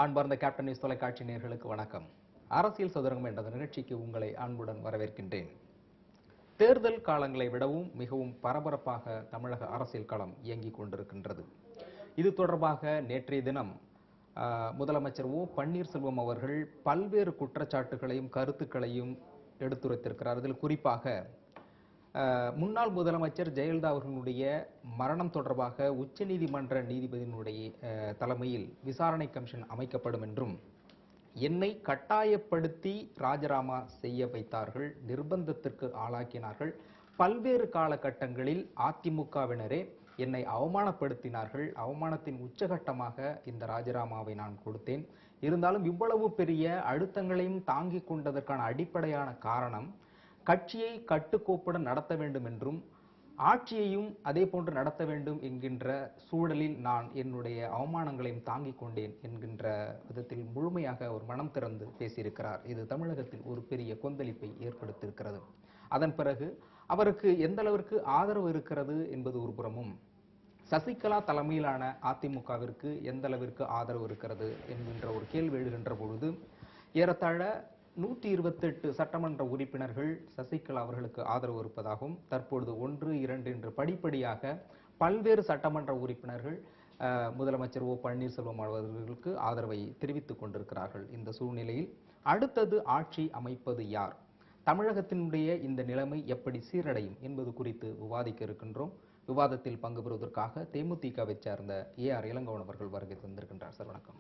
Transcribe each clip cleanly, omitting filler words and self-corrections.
அன்பார்ந்த captain news தொலைக்காட்சி நேயர்களுக்கு வணக்கம். அரசியல் சதுரங்கம் என்ற நிகழ்ச்சிக்கு உங்களை அன்புடன் வரவேற்கின்றேன். தேர்தல் காலங்களை விடவும் மிகவும் பரபரப்பாக தமிழக அரசியல் களம் இயங்கிக் கொண்டிருக்கின்றது. இது தொடர்பாக நேற்றைய தினம் முதலமைச்சர் ஓ பன்னீர்செல்வம் அவர்கள் பல்வேறு குற்றச்சாட்டுகளையும் கருத்துக்களையும் எடுத்துரைத்திருக்கிறார். இதில் குறிப்பாக முன்னாள் முதலமைச்சர் ஜெயலலிதா அவர்களுடைய மரணம் தொடர்பாக உச்சநீதிமன்ற நீதிபதியினுடைய தலைமையில் விசாரணை கமிஷன் அமைக்கப்படும் என்றும், என்னை கட்டாயப்படுத்தி ராஜினாமா செய்ய வைத்தார்கள், நிர்பந்தத்திற்கு ஆளாக்கினார்கள், பல்வேறு காலகட்டங்களில் அதிமுகவினரே என்னை அவமானப்படுத்தினார்கள், அவமானத்தின் உச்சகட்டமாக இந்த ராஜினாமாவை நான் கொடுத்தேன், இருந்தாலும் இவ்வளவு பெரிய அழுத்தங்களையும் தாங்கிக் கொண்டதற்கான அடிப்படையான காரணம் கட்சியை கட்டுக்கோப்புடன் நடத்த வேண்டும் என்றும் ஆட்சியையும் அதே போன்று நடத்த வேண்டும் என்கின்ற சூழலில் நான் என்னுடைய அவமானங்களையும் தாங்கிக் கொண்டேன் என்கின்ற விதத்தில் முழுமையாக ஒரு மனம் திறந்து பேசியிருக்கிறார். இது தமிழகத்தில் ஒரு பெரிய கொந்தளிப்பை ஏற்படுத்தியிருக்கிறது. அதன் பிறகு அவருக்கு எந்த அளவிற்கு ஆதரவு இருக்கிறது என்பது ஒரு புறமும், சசிகலா தலைமையிலான அதிமுகவிற்கு எந்த அளவிற்கு ஆதரவு இருக்கிறது என்கின்ற ஒரு கேள்வி எழுகின்ற பொழுது, ஏறத்தாழ 128 சட்டமன்ற உறுப்பினர்கள் சசிகலா அவர்களுக்கு ஆதரவு இருப்பதாகவும், தற்பொழுது 1, 2 என்று படிப்படியாக பல்வேறு சட்டமன்ற உறுப்பினர்கள் முதலமைச்சர் ஓ பன்னீர்செல்வம் அவர்களுக்கு ஆதரவை தெரிவித்துக் கொண்டிருக்கிறார்கள். இந்த சூழ்நிலையில் அடுத்தது ஆட்சி அமைப்பது யார், தமிழகத்தினுடைய இந்த நிலைமை எப்படி சீரடையும் என்பது குறித்து விவாதிக்க இருக்கின்றோம். விவாதத்தில் பங்கு பெறுவதற்காக தேமுதிகவை சேர்ந்த AR இளங்கோவன் அவர்கள் வருகை தந்திருக்கின்றார். சார் வணக்கம்.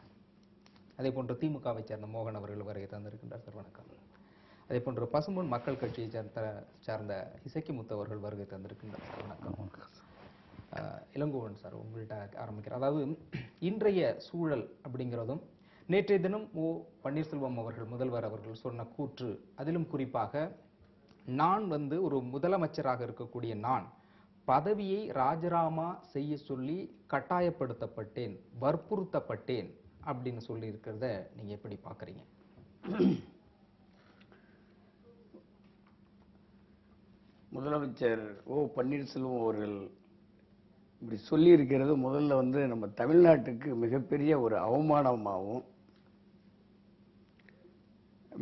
அதே போன்று திமுகவை சேர்ந்த மோகன் அவர்கள் வருகை தந்திருக்கின்றார். சார் வணக்கம். அதே போன்று பசும்பொன் மக்கள் கட்சியை சார்ந்த இசக்கிமுத்து அவர்கள் வருகை தந்திருக்கின்றார். சார் வணக்கம். இளங்கோவன் சார், உங்கள்கிட்ட ஆரம்பிக்கிறார். அதாவது இன்றைய சூழல் அப்படிங்கிறதும், நேற்றைய தினம் ஓ பன்னீர்செல்வம் அவர்கள் முதல்வர் அவர்கள் சொன்ன கூற்று, அதிலும் குறிப்பாக நான் ஒரு முதலமைச்சராக இருக்கக்கூடிய நான் பதவியை ராஜினாமா செய்ய சொல்லி கட்டாயப்படுத்தப்பட்டேன், வற்புறுத்தப்பட்டேன் அப்படின்னு சொல்லி இருக்கிறத நீங்க எப்படி பாக்குறீங்க? முதலமைச்சர் ஓ பன்னீர்செல்வம் அவர்கள் இப்படி சொல்லி இருக்கிறது முதல்ல நம்ம தமிழ்நாட்டுக்கு மிகப்பெரிய ஒரு அவமானமாகவும்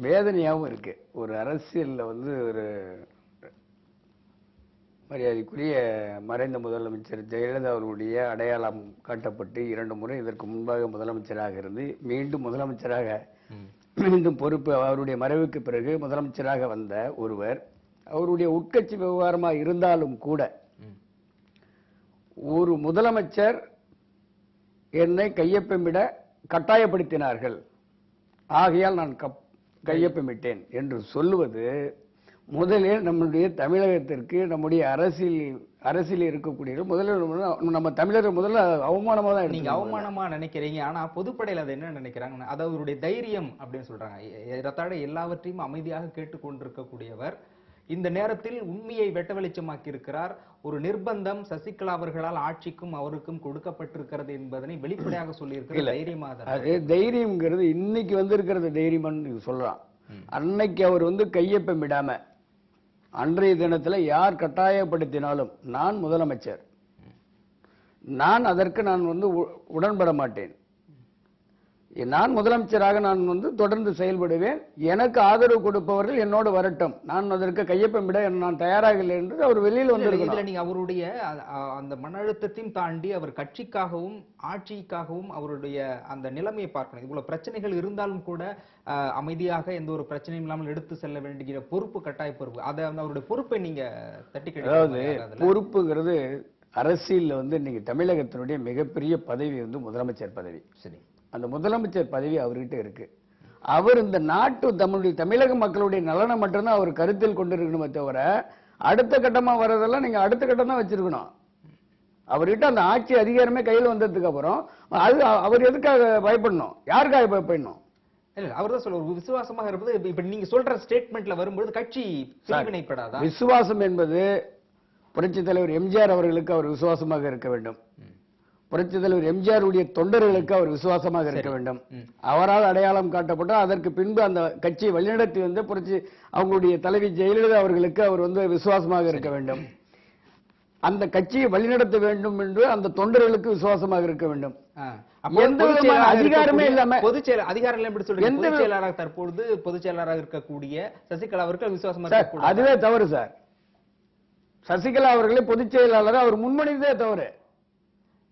வேதனையாகவும் இருக்கு. ஒரு அரசியல்ல ஒரு மரியாதைக்குரிய மறைந்த முதலமைச்சர் ஜெயலலிதா அவர்களுடைய அடையாளம் காட்டப்பட்டு 2 முறை இதற்கு முன்பாக முதலமைச்சராக இருந்து மீண்டும் முதலமைச்சராக மீண்டும் பொறுப்பு அவருடைய மறைவுக்கு பிறகு முதலமைச்சராக வந்த ஒருவர், அவருடைய உட்கட்சி விவகாரமாக இருந்தாலும் கூட ஒரு முதலமைச்சர் என்னை கையொப்பமிட கட்டாயப்படுத்தினார்கள், ஆகையால் நான் கையொப்பமிட்டேன் என்று சொல்லுவது முதலில் நம்முடைய தமிழகத்திற்கு, நம்முடைய அரசியல் இருக்கக்கூடிய முதல்ல நம்ம தமிழர் முதல்ல அவமானமா தான். நீங்க அவமானமா நினைக்கிறீங்க, ஆனா பொதுப்படையில் அதை என்ன நினைக்கிறாங்க, அது அவருடைய தைரியம் அப்படின்னு சொல்றாங்க. ஏறத்தாழ எல்லாவற்றையும் அமைதியாக கேட்டுக்கொண்டிருக்கக்கூடியவர் இந்த நேரத்தில் உண்மையை வெட்ட வெளிச்சமாக்கி இருக்கிறார். ஒரு நிர்பந்தம் சசிகலா அவர்களால் ஆட்சிக்கும் அவருக்கும் கொடுக்கப்பட்டிருக்கிறது என்பதனை வெளிப்படையாக சொல்லி இருக்கிறது. தைரியமா அது தைரியம்ங்கிறது இன்னைக்கு வந்திருக்கிறது தைரியம்னு சொல்றான். அன்னைக்கு அவர் கையொப்பமிடாம அன்றைய தினத்துல யார் கட்டாயப்படுத்தினாலும் நான் முதலமைச்சர், அதற்கு நான் உடன்பட மாட்டேன், நான் முதலமைச்சராக நான் தொடர்ந்து செயல்படுவேன், எனக்கு ஆதரவு கொடுப்பவர்கள் என்னோடு வரட்டும், நான் அதற்கு கையொப்பமிட நான் தயாராக இல்லை என்று அவர் வெளியில் வந்திருக்கிறார். நீங்க அவருடைய அந்த மன அழுத்தத்தையும் தாண்டி அவர் கட்சிக்காகவும் ஆட்சிக்காகவும் அவருடைய அந்த நிலைமையை பார்க்கணும். இவ்வளவு பிரச்சனைகள் இருந்தாலும் கூட அமைதியாக எந்த ஒரு பிரச்சனையும் இல்லாமல் எடுத்து செல்ல வேண்டிய பொறுப்பு, கட்டாய பொறுப்பு, அதை அவருடைய பொறுப்பை நீங்க தட்டி கேட்க. அதாவது பொறுப்புங்கிறது அரசியல் இன்னைக்கு தமிழகத்தினுடைய மிகப்பெரிய பதவி முதலமைச்சர் பதவி. சரி, அந்த முதலமைச்சர் பதவி அவர்கிட்ட இருக்கு. அவர் இந்த நாட்டு தமிழக மக்களுடைய நலனை மட்டும்தான் அவர் கருத்தில் கொண்டிருக்கணுமே தவிர அடுத்த கட்டமா வர்றதெல்லாம் நீங்க அடுத்த கட்டம் தான் வச்சிருக்கணும். அவர்கிட்ட அந்த ஆட்சி அதிகாரமே கையில் வந்ததுக்கு அப்புறம் அது அவர் எதுக்காக பயப்படணும், யாருக்காக பயப்படணும்? இல்ல, அவர் தான் சொல்ல ஒரு விசுவாசமாக இருப்பது. இப்ப நீங்க சொல்ற ஸ்டேட்மெண்ட்ல வரும்போது கட்சி பிரிவினைப்படாதா? விசுவாசம் என்பது புரட்சி தலைவர் எம்ஜிஆர் அவர்களுக்கு அவர் விசுவாசமாக இருக்க வேண்டும், புரட்சி தலைவர் எம்ஜிஆர் உடைய தொண்டர்களுக்கு அவர் விசுவாசமாக இருக்க வேண்டும். அவரால் அடையாளம் காட்டப்பட்ட அதற்கு பின்பு அந்த கட்சியை வழிநடத்தி புரட்சி அவங்களுடைய தலைவி ஜெயலலிதா அவர்களுக்கு அவர் விசுவாசமாக இருக்க வேண்டும். அந்த கட்சியை வழிநடத்த வேண்டும் என்று அந்த தொண்டர்களுக்கு விசுவாசமாக இருக்க வேண்டும். எந்த விதமான அதிகாரமே இல்லாம அதிகாரம் எப்படி சொல்றீங்க? பொதுச் செயலாளராக தற்பொழுது பொதுச் செயலாளராக இருக்கக்கூடிய சசிகலா அவர்கள் விசுவாசமா இருக்க, அதுவே தவறு சார். சசிகலா அவர்களை பொதுச் செயலாளர் அவர் முன்மொழிந்ததே தவறு.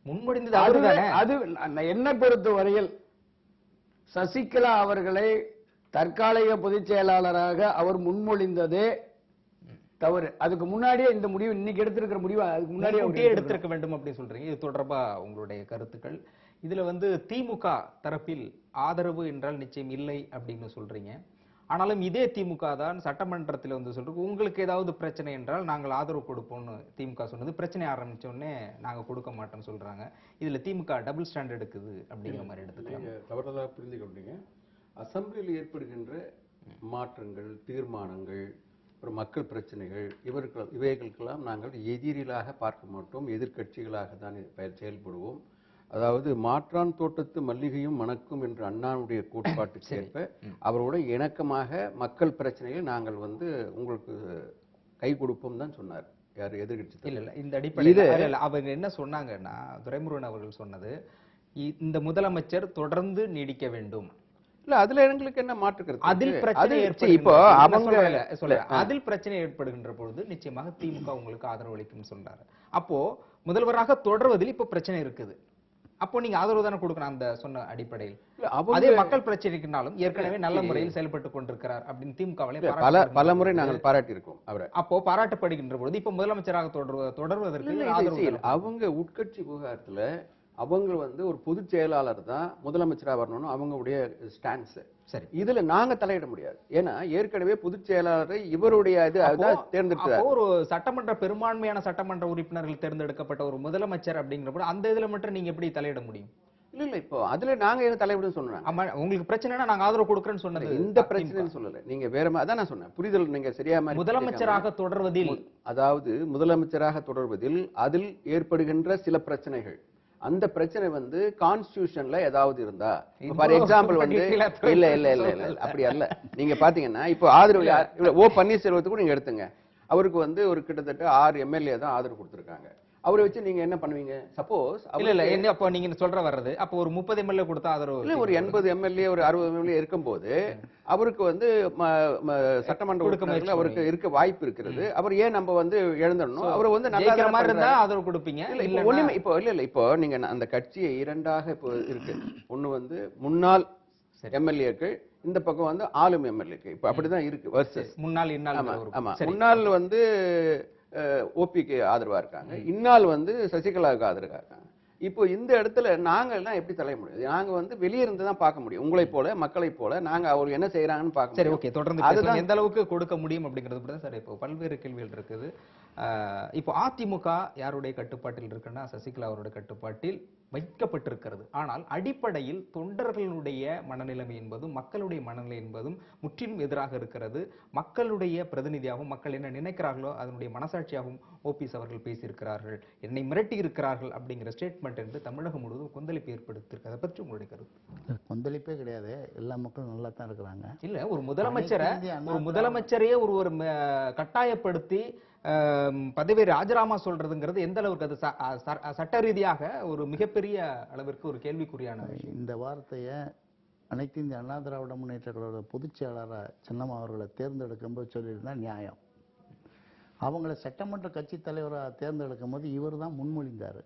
முன்மொழிந்தது அவர்தானே. அது என்ன பொறுத்த வரையில் சசிகலா அவர்களை தற்காலிக பொதுச் செயலாளராக அவர் முன்மொழிந்ததே தவறு. அதுக்கு முன்னாடியே இந்த முடிவு, இன்னைக்கு எடுத்திருக்கிற முடிவு அதுக்கு முன்னாடியே எடுத்திருக்க வேண்டும் அப்படின்னு சொல்றீங்க. இது தொடர்பா உங்களுடைய கருத்துக்கள். இதுல திமுக தரப்பில் ஆதரவு என்றால் நிச்சயம் இல்லை அப்படின்னு சொல்றீங்க. ஆனாலும் இதே திமுக தான் சட்டமன்றத்தில் சொல்றோம், உங்களுக்கு ஏதாவது பிரச்சனை என்றால் நாங்கள் ஆதரவு கொடுப்போம்னு திமுக சொன்னது. பிரச்சனை ஆரம்பிச்ச உடனே நாங்க கொடுக்க மாட்டோம்னு சொல்றாங்க. இதுல திமுக டபுள் ஸ்டாண்ட் எடுக்குது அப்படிங்கிற மாதிரி எடுத்துக்கலாம். தவறுதலாக புரிந்து கொண்டீங்க. அசம்பிளியில் ஏற்படுகின்ற மாற்றங்கள், தீர்மானங்கள், அப்புறம் மக்கள் பிரச்சனைகள், இவைகளுக்கெல்லாம் நாங்கள் எதிரிலாக பார்க்க மாட்டோம், எதிர்கட்சிகளாக தான் செயல்படுவோம். அதாவது மாற்றான் தோட்டத்து மல்லிகையும் மணக்கும் என்ற அண்ணாவுடைய கோட்பாட்டுக்கு ஏற்ப அவரோட இணக்கமாக மக்கள் பிரச்சனையை நாங்கள் உங்களுக்கு கை கொடுப்போம் தான் சொன்னார். யார்? எதிர்கட்சி. இல்ல இந்த அடிப்படையில் அவங்க என்ன சொன்னாங்கன்னா, துரைமுருகன் அவர்கள் சொன்னது, இந்த முதலமைச்சர் தொடர்ந்து நீடிக்க வேண்டும். இல்ல அதுல எங்களுக்கு என்ன மாற்றுக்கிறது? அதில் பிரச்சனை இப்போ அவங்க அதில் பிரச்சனை ஏற்படுகின்ற பொழுது நிச்சயமாக திமுக உங்களுக்கு ஆதரவு அளிக்கும் சொல்றாரு. அப்போ முதல்வராக தொடர்வதில் இப்ப பிரச்சனை இருக்குது. அப்போ நீங்க ஆதரவு தானே கொடுக்கணும் அந்த சொன்ன அடிப்படையில். அதே மக்கள் பிரச்சனைக்குனாலும் ஏற்கனவே நல்ல முறையில் செயல்பட்டு கொண்டிருக்கிறார் அப்படின்னு திமுக பல முறை நாங்கள் பாராட்டி இருக்கோம் அவரை. அப்போ பாராட்டப்படுகின்ற பொழுது இப்ப முதலமைச்சராக தொடர்வதற்கு ஆதரவு. அவங்க உட்கட்சி விவகாரத்துல அவங்க ஒரு பொதுச் செயலாளர் தான் முதலமைச்சரா வரணும்னு அவங்களுடைய ஸ்டான்ஸ். சரி, இதுல நாங்க தலையிட முடியாது. ஏன்னா ஏற்கனவே பொதுச் செயலாளரை இவருடைய தேர்ந்தெடுத்தார். ஒரு சட்டமன்ற பெரும்பான்மையான சட்டமன்ற உறுப்பினர்கள் தேர்ந்தெடுக்கப்பட்ட ஒரு முதலமைச்சர் அப்படிங்கிற அந்த இதுல மட்டும் நீங்க எப்படி தலையிட முடியும்? இல்ல இப்போ அதுல நாங்க என்ன தலையிடும் சொன்னோம். உங்களுக்கு பிரச்சனைனா நாங்க ஆதரவு கொடுக்கறேன்னு சொன்னது இந்த பிரச்சனை சொல்லல. நீங்க வேற அதான் நான் சொன்னேன். புரிதல் நீங்க சரியா முதலமைச்சராக தொடர்வதில், அதாவது முதலமைச்சராக தொடர்வதில் அதில் ஏற்படுகின்ற சில பிரச்சனைகள், அந்த பிரச்சனை கான்ஸ்டிடியூஷன்ல ஏதாவது இருந்தா, ஃபார் எக்ஸாம்பிள் இல்ல இல்ல இல்ல இல்ல அப்படி அல்ல. நீங்க பாத்தீங்கன்னா இப்போ ஆதரவு ஓ பன்னீர்செல்வத்துக்கு நீங்க எடுத்துங்க. அவருக்கு ஒரு கிட்டத்தட்ட 6 எம்எல்ஏ தான் ஆதரவு கொடுத்திருக்காங்க. அவரை வச்சு நீங்க என்ன பண்ணுவீங்க? சப்போஸ் இல்ல இல்ல என்ன அப்ப நீங்க சொல்ற வர்றது, அப்ப ஒரு 30 எம்எல்ஏ கொடுத்தா ஆதரவு இல்ல, ஒரு 80 எம்எல்ஏ ஒரு 60 எம்எல்ஏ இருக்கும்போது அவருக்கு சட்டமன்ற உறுப்பினர்கள் அவருக்கு இருக்க வாய்ப்பு இருக்கிறது. அவர் ஏன் நம்ம எழுந்தணும்? அவர் நல்ல மாதிரி இருந்தா ஆதரவு கொடுப்பீங்க. இல்ல ஒண்ணுமே இப்போ இல்ல இல்ல இப்போ நீங்க அந்த கட்சியை இரண்டாக இப்போ இருக்கு. ஒண்ணு முன்னாள் எம்எல்ஏக்கள், இந்த பக்கம் ஆளும் எம்எல்ஏக்கள். இப்ப அப்படிதான் இருக்கு வர்சஸ் முன்னாள் இன்னாள். ஆமா, முன்னாள் ஓபிக்கு ஆதரவா இருக்காங்க, இன்னால் சசிகலாவுக்கு ஆதரவா இருக்காங்க. இப்போ இந்த இடத்துல நாங்க எல்லாம் எப்படி தலைய முடியும்? நாங்க வெளியே இருந்து தான் பார்க்க முடியும். உங்களை போல மக்களை போல நாங்க அவர் என்ன செய்யறாங்கன்னு பார்க்க. சரி, ஓகே, தொடர்ந்து எந்த அளவுக்கு கொடுக்க முடியும் அப்படிங்கிறது சார் இப்போ பல்வேறு கேள்விகள் இருக்குது. இப்போ அதிமுக யாருடைய கட்டுப்பாட்டில் இருக்குன்னா சசிகலா அவருடைய கட்டுப்பாட்டில் வைக்கப்பட்டிருக்கிறது. ஆனால் அடிப்படையில் தொண்டர்களுடைய மனநிலைமை என்பதும் மக்களுடைய மனநிலை என்பதும் முற்றிலும் எதிராக இருக்கிறது. மக்களுடைய பிரதிநிதியாகவும் மக்கள் என்ன நினைக்கிறார்களோ அதனுடைய மனசாட்சியாகவும் ஓபிஎஸ் அவர்கள் பேசியிருக்கிறார்கள். என்னை மிரட்டி இருக்கிறார்கள் அப்படிங்கிற ஸ்டேட்மெண்ட் என்று தமிழகம் முழுவதும் கொந்தளிப்பு ஏற்படுத்தியிருக்கு. அதை பற்றி உங்களுடைய கருத்து? கொந்தளிப்பே கிடையாது, எல்லா மக்களும் நல்லா தான் இருக்கிறாங்க. இல்ல, ஒரு முதலமைச்சரையே ஒரு கட்டாயப்படுத்தி பதவி ராஜினாமா சொல்றதுங்கிறது எந்த அளவுக்கு அது சட்ட ரீதியாக ஒரு மிகப்பெரிய அளவிற்கு ஒரு கேள்விக்குறியான விஷயம். இந்த வார்த்தையை அனைத்து இந்திய அண்ணா திராவிட முன்னேற்ற கழக பொதுச் செயலாளர் சின்னம்மா அவர்களை தேர்ந்தெடுக்கும்போது சொல்லியிருந்தா நியாயம். அவங்கள சட்டமன்ற கட்சி தலைவராக தேர்ந்தெடுக்கும் போது இவர் தான் முன்மொழிந்தார்.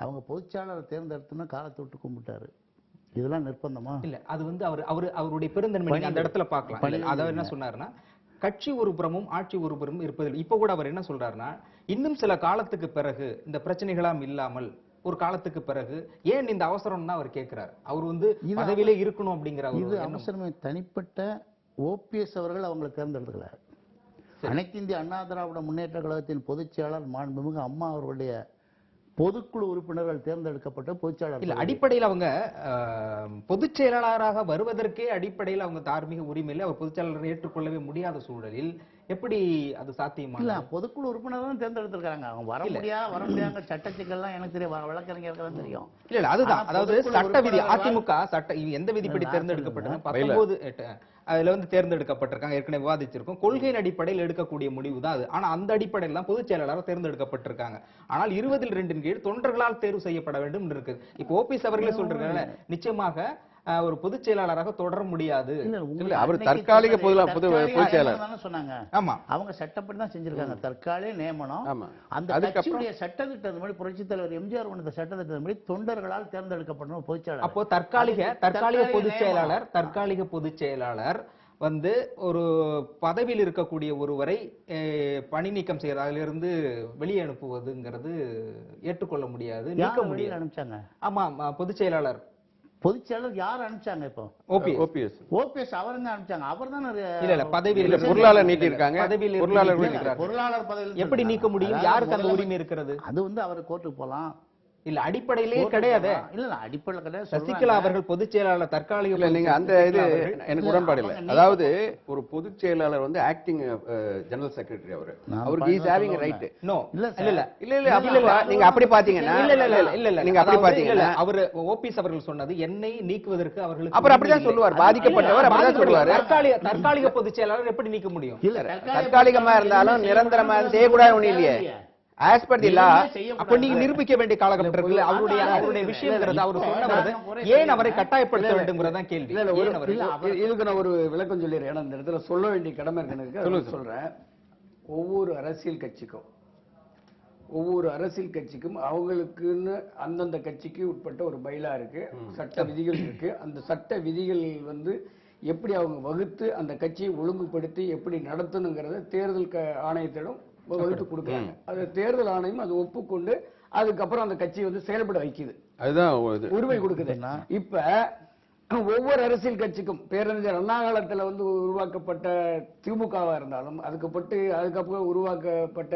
அவங்க பொதுச் செயலாளர் தேர்ந்தெடுத்துன்னா காலத்தை விட்டு கும்பிட்டாரு. இதெல்லாம் நிர்பந்தமா? இல்ல, அது அவருடைய பெருந்தன்மை அந்த இடத்துல பார்க்கலாம். அதாவது என்ன சொன்னாருன்னா, கட்சி ஒரு புறமும் ஆட்சி ஒரு புறமும் இருப்பதில் இப்ப கூட அவர் என்ன சொல்றாருன்னா, இன்னும் சில காலத்துக்கு பிறகு இந்த பிரச்சனைகளாம் இல்லாமல் ஒரு காலத்துக்கு பிறகு ஏன் இந்த அவசரம் தான் அவர் கேட்கிறார். அவர் பதவியிலே இருக்கணும் அப்படிங்கிற இது அவசரமே. தனிப்பட்ட ஓபிஎஸ் அவர்கள் அவங்களை தேர்ந்தெடுக்கல. அனைத்து இந்திய அண்ணா திராவிட முன்னேற்ற கழகத்தின் பொதுச் செயலாளர் மாண்புமிகு அம்மா அவர்களுடைய பொதுக்குழு உறுப்பினர்கள் தேர்ந்தெடுக்கப்பட்ட பொதுச் செயலாளர். இல்ல, அடிப்படையில் அவங்க பொதுச் செயலாளராக வருவதற்கே அடிப்படையில் அவங்க தார்மீக உரிமையில் அவர் பொதுச் செயலாளரை ஏற்றுக்கொள்ளவே முடியாத சூழலில் எப்படி அது சாத்தியமா? இல்ல பொதுக்குழு உறுப்பினர் தான் தேர்ந்தெடுத்திருக்காங்க. அவங்க வர முடியாங்க சட்டச்சிக்கல்லாம் எனக்கு தெரியும், வழக்கறிஞர்கள் தெரியும். இல்ல அதுதான், ஆனா அதாவது பொதுக்குழு சட்ட விதி உறுப்பினர்களால் அதிமுக சட்ட எந்த விதிப்படி தேர்ந்தெடுக்கப்பட்டது? 19 அதுல வந்து தேர்ந்தெடுக்கப்பட்டிருக்காங்க. ஏற்கனவே விவாதிச்சிருக்கோம். கொள்கையின் அடிப்படையில் எடுக்கக்கூடிய முடிவு தான் அது. ஆனா அந்த அடிப்படையில் தான் பொதுச் செயலாளர் தேர்ந்தெடுக்கப்பட்டிருக்காங்க. ஆனால் 20-2 கீழ் தொண்டர்களால் தேர்வு செய்யப்பட வேண்டும் இருக்குது. இப்போ ஓபிஎஸ் அவர்களே சொல்றாங்க, நிச்சயமாக ஒரு பொதுச் செயலாளராக தொடர முடியாது. இல்ல அவர் தற்காலிக பொதுச் செயலாளர் சொன்னாங்க. ஆமா, அவங்க சட்டப்படி தான் செஞ்சிருக்காங்க. தற்காலிக நியமனம். ஆமா. அந்த கட்சியுடைய சட்டத்திட்டத்தின்படி புரட்சித் தலைவர் எம்ஜிஆர் வந்த சட்டத்திட்டத்தின்படி தொண்டர்களால் தேர்ந்தெடுக்கப்படும் பொதுச் செயலாளர். அப்போ தற்காலிக பொதுச் செயலாளர் வந்து ஒரு பதவியில் இருக்கக்கூடிய ஒருவரை பணி நீக்கம் செய்யறது, அதிலிருந்து வெளியே அனுப்புவதுங்கிறது ஏற்றுக்கொள்ள முடியாது, நீக்க முடியாது. அனுப்பிச்சாங்க. ஆமா, பொதுச் செயலாளர் பொதுச்செயலாளர் யார் அனுப்பிச்சாங்க? இப்போ ஓபிஎஸ் அவருங்க அனுப்பிச்சாங்க. அவர் தான் இல்ல பதவியில் பொருளாளர் நீட்டி இருக்காங்க. பொருளாளர் பதவியில் எப்படி நீக்க முடியும்? யாருக்கு அந்த உரிமை இருக்கிறது? அது வந்து அவர் கோர்ட்டுக்கு போலாம். இல்ல அடிப்படையிலே கிடையாது. இல்ல அடிப்படையில் கிடையாது. சசிகலா அவர்கள் பொதுச் செயலாளர் தற்காலிக நீங்க அந்த இது எனக்கு உடன்பாடு இல்லை. அதாவது ஒரு பொதுச் செயலாளர் வந்து ஆக்டிங் ஜெனரல் செக்ரட்டரி, அவருக்கு இஸ் ஹேவிங் ரைட். நோ இல்ல இல்ல இல்ல நீங்க அப்படி பாத்தீங்கன்னா இல்ல நீங்க அப்படி பாத்தீங்கன்னா அவர் ஓபிஎஸ் அவர்கள் சொன்னது என்னை நீக்குவதற்கு அவர்களுக்கு அவர் அப்படிதான் சொல்லுவார். பாதிக்கப்பட்டவர் அப்படிதான் சொல்லுவார். தற்காலிக பொதுச் செயலாளர் எப்படி நீக்க முடியும்? தற்காலிகமா இருந்தாலும் நிரந்தரமா செய்யக்கூடாது ஒண்ணு இல்லையே. அப்ப நீங்க நிரூபிக்க வேண்டிய காலகட்டத்தில் அவருடைய விஷயம்ங்கிறது அவர் சொன்னது ஏன் அவரை கட்டாயப்படுத்த வேண்டும்ங்கிறதான் கேள்வி. இதுக்கு நான் ஒரு விளக்கம் சொல்லிடுறேன். ஏன்னா இந்த இடத்துல சொல்ல வேண்டிய கடமை இருக்கு. சொல்றேன். ஒவ்வொரு அரசியல் கட்சிக்கும் அவங்களுக்குன்னு அந்தந்த கட்சிக்கு உட்பட்ட ஒரு பைலா இருக்கு, சட்ட விதிகள் இருக்கு. அந்த சட்ட விதிகள் வந்து எப்படி அவங்க வகுத்து அந்த கட்சியை ஒழுங்குபடுத்தி எப்படி நடத்தணுங்கிறத தேர்தல் ஆணையத்திடம் வகுத்து கொடுக்குறாங்க. அது தேர்தல் ஆணையம் அது ஒப்புக்கொண்டு அதுக்கப்புறம் அந்த கட்சி வந்து செயல்பட வைக்குது, அதுதான் உரிமை கொடுக்குது. இப்ப ஒவ்வொரு அரசியல் கட்சிக்கும் பேரறிஞர் அண்ணா காலத்துல வந்து உருவாக்கப்பட்ட திமுகவா இருந்தாலும், அதுக்கப்புறம் உருவாக்கப்பட்ட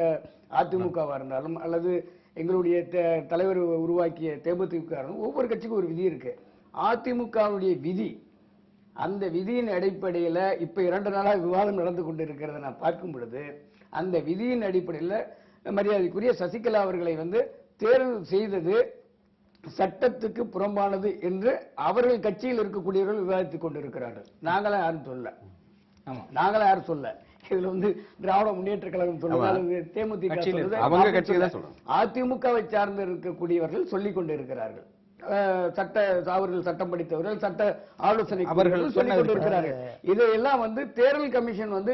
அதிமுகவா இருந்தாலும், அல்லது எங்களுடைய தலைவர் உருவாக்கிய தேமுதிக, ஒவ்வொரு கட்சிக்கும் ஒரு விதி இருக்கு. அதிமுகவுடைய விதி, அந்த விதியின் அடிப்படையில இப்ப 2 நாளாக விவாதம் நடந்து கொண்டு இருக்கிறத நான் பார்க்கும் பொழுது, அந்த விதியின் அடிப்படையில் மரியாதைக்குரிய சசிகலா அவர்களை வந்து தேர்வு செய்தது சட்டத்துக்கு புறம்பானது என்று அவர்கள் கட்சியில் இருக்கக்கூடியவர்கள் விவாதித்துக் கொண்டிருக்கிறார்கள். நாங்களாம் யாரும் சொல்ல. இதுல வந்து திராவிட முன்னேற்ற கழகம் சொல்லுவது, தேமுதிக அதிமுகவை சார்ந்து இருக்கக்கூடியவர்கள் சொல்லிக் கொண்டிருக்கிறார்கள். அவர்கள் சட்டம் படித்தவர்கள், சட்ட ஆலோசனை அவர்கள் சொல்லிக் கொண்டிருக்கிறார்கள். இதையெல்லாம் வந்து தேர்தல் கமிஷன் வந்து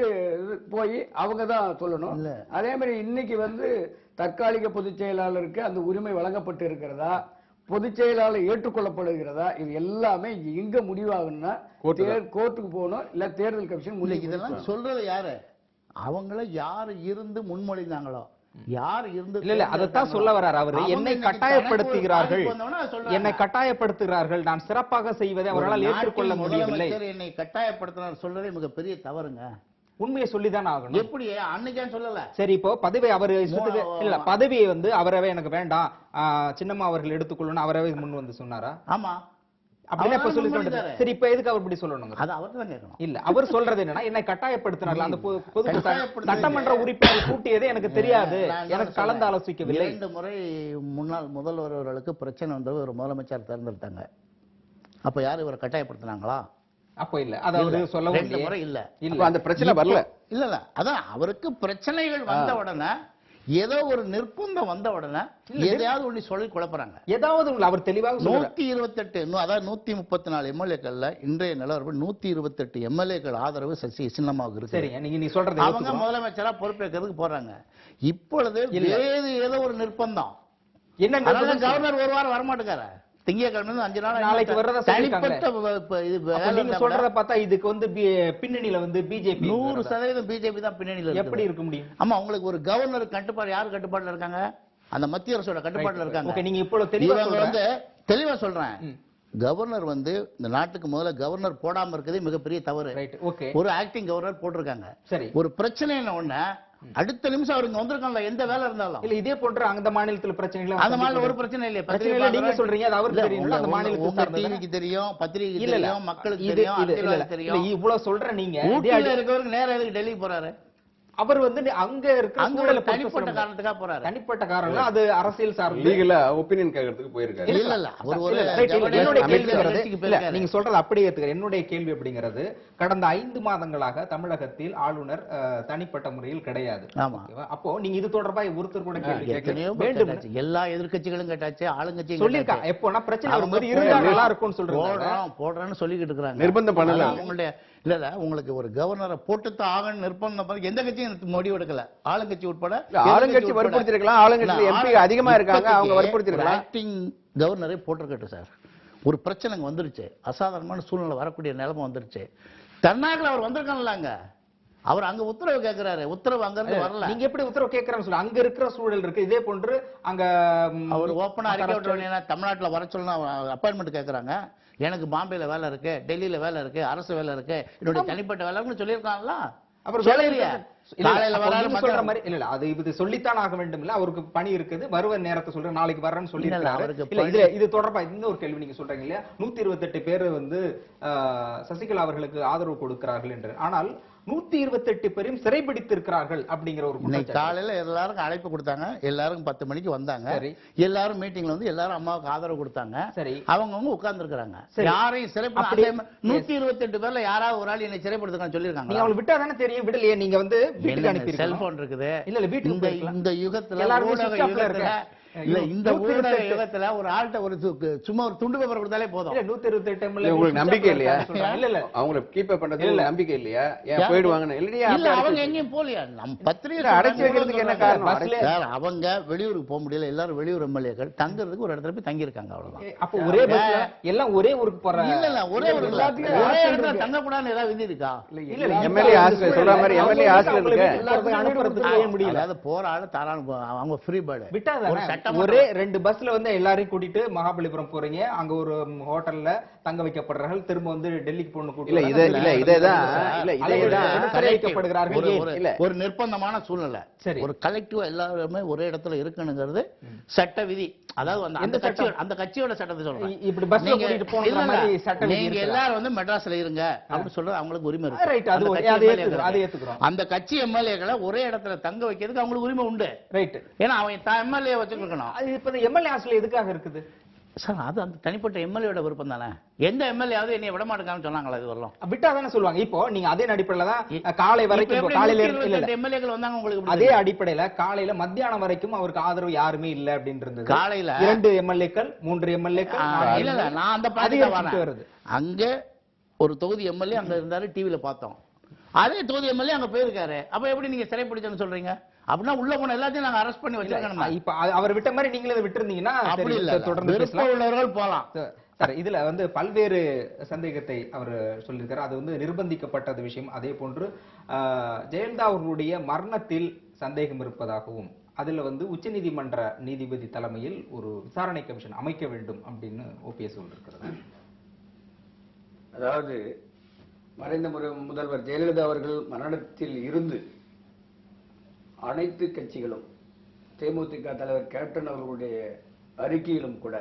போய் அவங்க தான் சொல்லணும். அதே மாதிரி இன்னைக்கு வந்து தற்காலிக பொதுச் செயலாளருக்கு அந்த உரிமை வழங்கப்பட்டு இருக்கிறதா, பொதுச் செயலாளர் ஏற்றுக்கொள்ளப்படுகிறதா, இது எல்லாமே எங்க முடிவாகும்னா கோர்ட்டுக்கு போகணும், இல்ல தேர்தல் கமிஷன். இதெல்லாம் சொல்றது யாரு? அவங்கள யாரு இருந்து முன்மொழிந்தாங்களோ, யார் இருந்து இல்ல அதைத்தான் சொல்ல வர்றார் அவரு. என்னை கட்டாயப்படுத்துகிறார்கள், நான் சிறப்பாக செய்வதை அவர்களால் ஏற்றுக்கொள்ள முடியவில்லை. என்னை கட்டாயப்படுத்தினார் சொல்றதே மிக பெரிய தவறுங்க. உண்மையை சொல்லிதான் ஆகணும். எப்படி அன்னைக்கே சொல்லல? சரி, இப்போ பதவி அவர் இல்ல பதவியை வந்து அவரவே எனக்கு வேண்டாம், சின்னம்மா அவர்கள் எடுத்துக்கொள்ளணும், அவரவே முன் வந்து சொன்னாரா? ஆமா, அப்படின்னா இப்ப சொல்லி சரி, இப்ப எதுக்கு அவர் இப்படி சொல்லணும்? அது அவர்தான் கேட்கணும். இல்ல அவர் சொல்றது என்னன்னா, என்னை கட்டாயப்படுத்தினார்கள், அந்த பொது சட்டமன்ற உறுப்பினர் கூட்டியதே எனக்கு தெரியாது, எனக்கு கலந்து ஆலோசிக்கவில்லை. 2 முறை முன்னாள் முதல்வர் அவர்களுக்கு பிரச்சனை வந்தது, ஒரு முதலமைச்சர் தேர்ந்தெடுத்தாங்க. அப்ப யாரு இவரை கட்டாயப்படுத்தினாங்களா? அப்ப இல்ல, அதாவது சொல்ல 2 முறை இல்ல, அந்த பிரச்சனை வரல. இல்ல அதான் அவருக்கு பிரச்சனைகள் வந்த உடனே, ஏதோ ஒரு நிர்பந்தம் வந்த உடனே எதையாவது ஒண்ணு சொல்லி குழப்பறாங்க. ஏதாவது அவர் தெளிவாக 128 அதாவது 134 எம்எல்ஏக்கள்ல இன்றைய நிலவரப்படி 128 எம்எல்ஏக்கள் ஆதரவு சின்னம்மாவுக்கு இருக்கு. சரி, நீங்க சொல்றது அவங்க முதலமைச்சரா பொறுப்பேற்கிறதுக்கு போறாங்க. இப்பொழுது ஏதோ ஒரு நிர்பந்தம் என்ன, கவர்னர் ஒரு வாரம் வரமாட்டேங்காரு, திங்கட்கிழமை 5 நாள் நாளைக்கு வர்றத சொல்றத பார்த்தா இதுக்கு வந்து பின்னணியில வந்து பிஜேபி 100% பிஜேபி தான் பின்னணியில. எப்படி இருக்க முடியும்? ஆமா, உங்களுக்கு ஒரு கவர்னர் கட்டுப்பாடு, யாரு கட்டுப்பாடுல இருக்காங்க? அந்த மத்திய அரசோட கட்டுப்பாடுல இருக்காங்க. நீங்க இப்போ தெளிவா சொல்றேன், கவர்னர் வந்து இந்த நாட்டுக்கு முதல்ல கவர்னர் போடாம இருக்கிறதே மிகப்பெரிய தவறு. ஒரு ஆக்டிங் கவர்னர் போட்டிருக்காங்க. சரி, ஒரு பிரச்சனை ஒண்ணு அடுத்த நிமிஷம் அவருக்கு வந்திருக்காங்க, எந்த வேலை இருந்தாலும். இல்ல இதே போன்ற அந்த மாநிலத்துல பிரச்சனைகள், அந்த மாநிலம் ஒரு பிரச்சனை இல்ல, நீங்க சொல்றீங்க அது அவருக்கு தெரியும், அந்த மாநிலத்துக்கு டிவிக்கு தெரியும், பத்திரிகைக்கு தெரியும், மக்களுக்கு தெரியும், தெரியும். இவ்வளவு சொல்ற நீங்க ஊட்டியில இருக்கவருக்கு நேரா எதுக்கு டெல்லி போறாரு? அவர் வந்து அங்க இருக்கிற அங்க சூழலை ஒரு பொறுத்து தனிப்பட்ட சொல்ல காரணத்துக்காக போறாரு. தனிப்பட்ட காரணம் அது அரசியல் சார்ந்து லீகலா ஒப்பீனியன் கேட்கறதுக்கு போயிருக்காரு. இல்ல அவர் ஒரு Right, என்னுடைய ஜவஹர்லால் கேள்விங்கிறது நிகழ்ச்சிக்கு இல்ல, போயிருக்காரு. நீங்க சொல்றது அப்படியே ஏத்துக்கிறேன். என்னுடைய கேள்வி அப்படிங்கிறது கடந்த 5 மாதங்களாக தமிழகத்தில் ஆளுநர் தனிப்பட்ட முறையில் கிடையாது. ஆமா. ஓகேவா? அப்போ நீங்க இது தொடர்பா ஒருத்தர் கூட கேள்வி எத்தனையோ கேட்கல. வேண்டும் கேட்டாச்சு. எல்லா எதிர்க்கட்சிகளும் கேட்டாச்சு, ஆளுங்கட்சியும் சொல்லிருக்காங்க. எப்போனா பிரச்சனை அவங்க வரும்போது இருந்தா நல்லா இருக்கும்னு சொல்றாங்க. போடுறேன்னு சொல்லிக்கிட்டு இருக்காங்க. நிர்பந்தம் பண்ணல. அதான் அவங்களுடைய இல்ல உங்களுக்கு ஒரு கவர்னரை போட்டுத்தான் ஆகணும் நிர்பந்தம் பண்ணி எந்த கட்சியும் முடிவு எடுக்கல, ஆளுங்கட்சி உட்பட. ஆளுங்கட்சி வற்புறுத்திருக்கலாம், ஆளுங்கட்சி எம்பி அதிகமா இருக்காங்க, அவங்க வற்புறுத்திருக்கலாம். ஆக்டிங் கவர்னரை போட்டிருக்கட்டும் சார். ஒரு பிரச்சனை வந்துருச்சு, அசாதாரணமான சூழ்நிலை வரக்கூடிய நிலைமை வந்துருச்சு. தன்னாகல அவர் வந்திருக்காங்களாங்க, அவர் அங்க உத்தரவு கேட்கிறாரு, உத்தரவு அங்க இருந்து வரல. நீங்க எப்படி உத்தரவு கேட்கறான்னு சொல்லி அங்க இருக்கிற சூழல் இருக்கு. இதே போன்று அங்க அவர் ஓப்பனா அறிக்கை விட்ட உடனே தமிழ்நாட்டுல வர சொல்லணும் அப்பாயின்மெண்ட் கேட்கறாங்க. எனக்கு பாம்பேல வேலை இருக்கு, டெல்லியில வேலை இருக்கு, அரசு வேலை இருக்கு, என்னுடைய தனிப்பட்ட வேலைன்னு சொல்லியிருக்காங்கல்ல. அவர் சொல்லலையா? காலையில வராரு, சொல்ற மாதிரி இல்ல அது இது சொல்லித்தான் ஆக வேண்டும் இல்ல, அவருக்கு பணி இருக்குது, வருவ நேரத்தை சொல்ற நாளைக்கு வர்றேன்னு சொல்லி அவருக்கு இல்ல. இதுல இது தொடர்பா இன்னொரு கேள்வி நீங்க சொல்றீங்க இல்லையா, 128 பேர் வந்து சசிகலா அவர்களுக்கு ஆதரவு கொடுக்கிறார்கள் என்று. ஆனால் 128 பேரையும் சிறைபிடித்திருக்கிறார்கள் அப்படிங்கிற ஒரு இன்னைக்கு காலையில எல்லாருக்கும் அழைப்பு கொடுத்தாங்க, எல்லாரும் 10 மணிக்கு வந்தாங்க. எல்லாரும் மீட்டிங்ல வந்து எல்லாரும் அம்மாவுக்கு ஆதரவு கொடுத்தாங்க. சரி, அவங்கவங்க உட்கார்ந்து இருக்காங்க. யாரையும் சிறைப்படுத்த 128 பேர்ல யாராவது ஒரு ஆள் என்னை சிறைப்படுத்துறான்னு சொல்லிருக்காங்க. நீங்க அவங்களை விட்டா தானே தெரியும், விடலையே. நீங்க வந்து வீட்டுக்கு அனுப்பி செல்போன் இருக்குது. இல்ல இல்ல வீட்டுக்கு இந்த யுகத்துல எல்லாரும் ஊடக யுகத்துல இல்ல இந்த ஊடக யுகத்துல ஒரு ஆள்கிட்ட ஒரு சும்மா ஒரு துண்டு பேப்பர் கொடுத்தாலே போதும். இல்ல 128 உங்களுக்கு நம்பிக்கை இல்லையா? இல்ல இல்ல அவங்கள கீப் அப் பண்றது நம்பிக்கை இல்லையா? ஏன் போயிடுவாங்கன்னு இல்லையா? இல்ல அவங்க எங்கேயும் போலியா? நம்ம பத்திரிகை அடைச்சு வைக்கிறதுக்கு என்ன காரணம்? அவங்க வெளியூருக்கு போக முடியல, எல்லாரும் வெளியூர் எம்எல்ஏக்கள் தங்குறதுக்கு ஒரு இடத்துல போய் தங்கி இருக்காங்க, அவ்வளவுதான். அப்ப ஒரே பஸ்ல எல்லாம் ஒரே ஊருக்கு போறாங்க. இல்ல இல்ல ஒரே ஒரு இடத்துல தங்க கூடாதுன்னு ஏதாவது விதி இருக்கா? இல்ல எம்எல்ஏ ஹாஸ்டல் சொல்ற மாதிரி எம்எல்ஏ ஹாஸ்டல் இருக்கு. எல்லாத்துக்கும் அனுப்புறதுக்கு முடியல. அதாவது போற ஆளு தாராள அவங்க ஃப்ரீ பேர்டு விட்டாதானே. ஒரே 2 பஸ்ல வந்து எல்லாரையும் கூட்டிட்டு மகாபலிபுரம் போறீங்க, அங்க ஒரு ஹோட்டல்ல தங்க வைக்கப்படுறார்கள், திரும்ப வந்து டெல்லிக்கு போன கூட்டி இல்ல இதேதான் சிறைக்கப்படுகிறார்கள். ஒரு நிர்பந்தமான சூழ்நிலை. ஒரு கலெக்டிவா எல்லாருமே ஒரே இடத்துல இருக்கணுங்கிறது சட்ட விதி. அதாவது அந்த கட்சியோட சட்டத்தை சொல்றேன். இப்படி பஸ்ல கூட்டிட்டு போன மாதிரி சட்டம் நீங்க எல்லாரும் வந்து மெட்ராஸ்ல இருங்க அப்படி சொல்றது அவங்களுக்கு உரிமை இருக்கு. ரைட், அது ஏத்துக்குறோம். அந்த கட்சி எம்எல்ஏக்களை ஒரே இடத்துல தங்க வைக்கிறதுக்கு அவங்களுக்கு உரிமை உண்டு. ரைட். ஏன்னா அவன் எம்எல்ஏ வச்சுக்கணும். இப்ப எம்எல்ஏ ஹாஸ்டல் எதுக்காக இருக்குது சார்? அது அந்த தனிப்பட்ட எம்எல்ஏட விருப்பம் தானே. எந்த எம்எல்ஏயாவது என்னை விட மாட்டேங்கான்னு சொன்னாங்களா? இது வரலாம் விட்டா தானே சொல்லுவாங்க. இப்போ நீங்க அதே அடிப்படையில தான் காலை வரைக்கும் காலையில எம்எல்ஏக்கள் வந்தாங்க உங்களுக்கு. அதே அடிப்படையில காலையில மத்தியானம் வரைக்கும் அவருக்கு ஆதரவு யாருமே இல்ல அப்படின்னு இருந்தது. காலையில 2 எம்எல்ஏக்கள் 3 எம்எல்ஏக்கள். இல்ல இல்ல நான் அந்த பாதிக்க வருது. அங்க ஒரு தொகுதி எம்எல்ஏ அங்க இருந்தாரு, டிவில பார்த்தோம். அதே தொகுதி எம்எல்ஏ அங்க போயிருக்காரு. அப்ப எப்படி நீங்க சிறைப்பிடிச்சேன்னு சொல்றீங்க? அப்படின்னா உள்ள போன எல்லாத்தையும் நாங்க அரெஸ்ட் பண்ணி வச்சிருக்கோம். இப்ப அவர் விட்ட மாதிரி நீங்களே விட்டுருந்தீங்கன்னா அப்படி இல்ல, தொடர்ந்து விருப்பம் உள்ளவர்கள் போலாம். சார், இதுல வந்து பல்வேறு சந்தேகத்தை அவர் சொல்லியிருக்காரு. அது வந்து நிர்பந்திக்கப்பட்டது விஷயம். அதே போன்று ஜெயலலிதா அவர்களுடைய மரணத்தில் சந்தேகம் இருப்பதாகவும், அதுல வந்து உச்சநீதிமன்ற நீதிபதி தலைமையில் ஒரு விசாரணை கமிஷன் அமைக்க வேண்டும் அப்படின்னு ஓபிஎஸ் சொல்லியிருக்கிறது. அதாவது மறைந்த முதல்வர் ஜெயலலிதா அவர்கள் மரணத்தில் இருந்து அனைத்து கட்சிகளும், தேமுதிக தலைவர் கேப்டன் அவர்களுடைய அறிக்கையிலும் கூட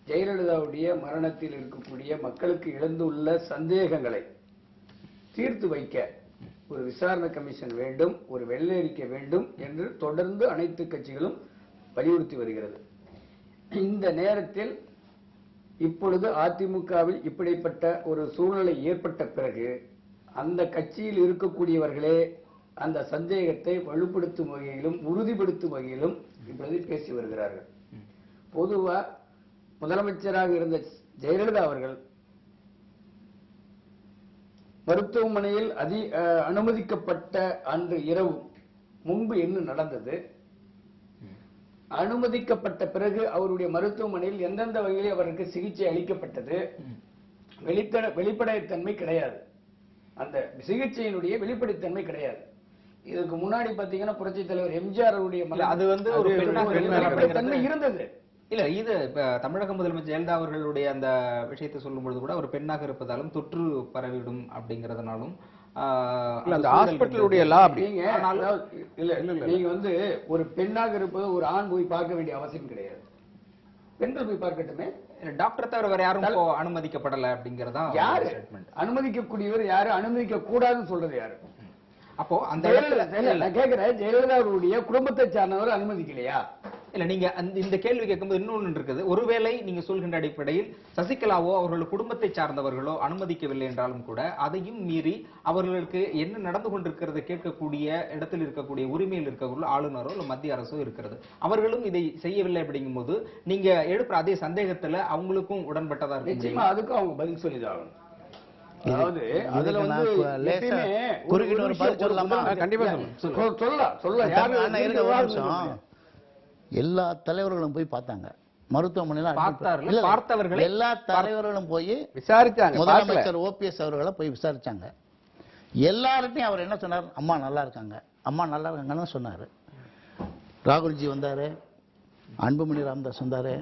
ஜெயலலிதாவுடைய மரணத்தில் இருக்கக்கூடிய மக்களுக்கு எழுந்துள்ள சந்தேகங்களை தீர்த்து வைக்க ஒரு விசாரணை கமிஷன் வேண்டும், ஒரு வெள்ளை அறிக்கை வேண்டும் என்று தொடர்ந்து அனைத்து கட்சிகளும் வலியுறுத்தி வருகிறது. இந்த நேரத்தில் இப்பொழுது அதிமுகவில் இப்படிப்பட்ட ஒரு சூழ்நிலை ஏற்பட்ட பிறகு அந்த கட்சியில் இருக்கக்கூடியவர்களே அந்த சந்தேகத்தை வலுப்படுத்தும் வகையிலும் உறுதிப்படுத்தும் வகையிலும் இப்பொழுது பேசி வருகிறார்கள். பொதுவா முதலமைச்சராக இருந்த ஜெயலலிதா அவர்கள் மருத்துவமனையில் அனுமதிக்கப்பட்ட அன்று இரவு முன்பு என்ன நடந்தது, அனுமதிக்கப்பட்ட பிறகு அவருடைய மருத்துவமனையில் எந்தெந்த வகையில் அவருக்கு சிகிச்சை அளிக்கப்பட்டது, வெளிப்படைத்தன்மை கிடையாது. அந்த சிகிச்சையினுடைய வெளிப்படைத்தன்மை கிடையாது. இதுக்கு முன்னாடி பாத்தீங்கன்னா புரட்சி தலைவர் எம்ஜிஆர் அவருடைய அது வந்து ஒரு தன்மை இருந்தது. இல்ல இது தமிழக முதலமைச்சர் ஜெயலலிதா அவர்களுடைய அந்த விஷயத்தை சொல்லும் பொழுது கூட ஒரு பெண்ணாக இருப்பதாலும் தொற்று பரவிடும் அப்படிங்கறதுனாலும் அந்த ஹாஸ்பிட்டலுடைய லா அப்படி நீங்க வந்து ஒரு பெண்ணாக இருப்பது ஒரு ஆண் போய் பார்க்க வேண்டிய அவசியம் கிடையாது. பெண்கள் போய் பார்க்கட்டுமே. டாக்டர் தவிர வேற யாரும் அனுமதிக்கப்படல அப்படிங்கறதா யாரு அனுமதிக்கக்கூடியவர், யாரு அனுமதிக்க கூடாதுன்னு சொல்றது யாரு? அப்போ அந்த இடத்துல நான் கேட்கிறேன், ஜெயலலிதா அவருடைய குடும்பத்தை சார்ந்தவர் அனுமதிக்கலையா? இல்ல நீங்க இந்த கேள்வி கேட்கும்போது இன்னொன்று இருக்குது. ஒருவேளை நீங்க சொல்கின்ற அடிப்படையில் சசிகலாவோ அவர்கள் குடும்பத்தை சார்ந்தவர்களோ அனுமதிக்கவில்லை என்றாலும் கூட அதையும் மீறி அவர்களுக்கு என்ன நடந்து கொண்டிருக்கிறது கேட்கக்கூடிய இடத்தில் இருக்கக்கூடிய உரிமையில் இருக்கக்கூடிய ஆளுநரோ இல்ல மத்திய அரசோ இருக்கிறது. அவர்களும் இதை செய்யவில்லை அப்படிங்கும் போது நீங்க எழுப்புற அதே சந்தேகத்துல அவங்களுக்கும் உடன்பட்டதா இருக்கு. நிச்சயமா அதுக்கும் அவங்க பதில் சொல்லிதான். அதாவது அதுல வந்து குறுக்கிட்டு ஒரு பதில் சொல்லலாமா? கண்டிப்பா சொல்லலாம். எல்லா தலைவர்களும் போய் பார்த்தாங்க, மருத்துவமனையில பார்த்தவர்கள் எல்லா தலைவர்களும் போய் விசாரிச்சாங்க. முதலமைச்சர் ஓபிஎஸ் அவர்களை போய் விசாரிச்சாங்க. எல்லார்ட்டையும் அவர் என்ன சொன்னார்? அம்மா நல்லா இருக்காங்க, அம்மா நல்லா இருக்காங்கன்னு சொன்னாரு. ராகுல்ஜி வந்தாரு, அன்புமணி ராமதாஸ் வந்தாரு,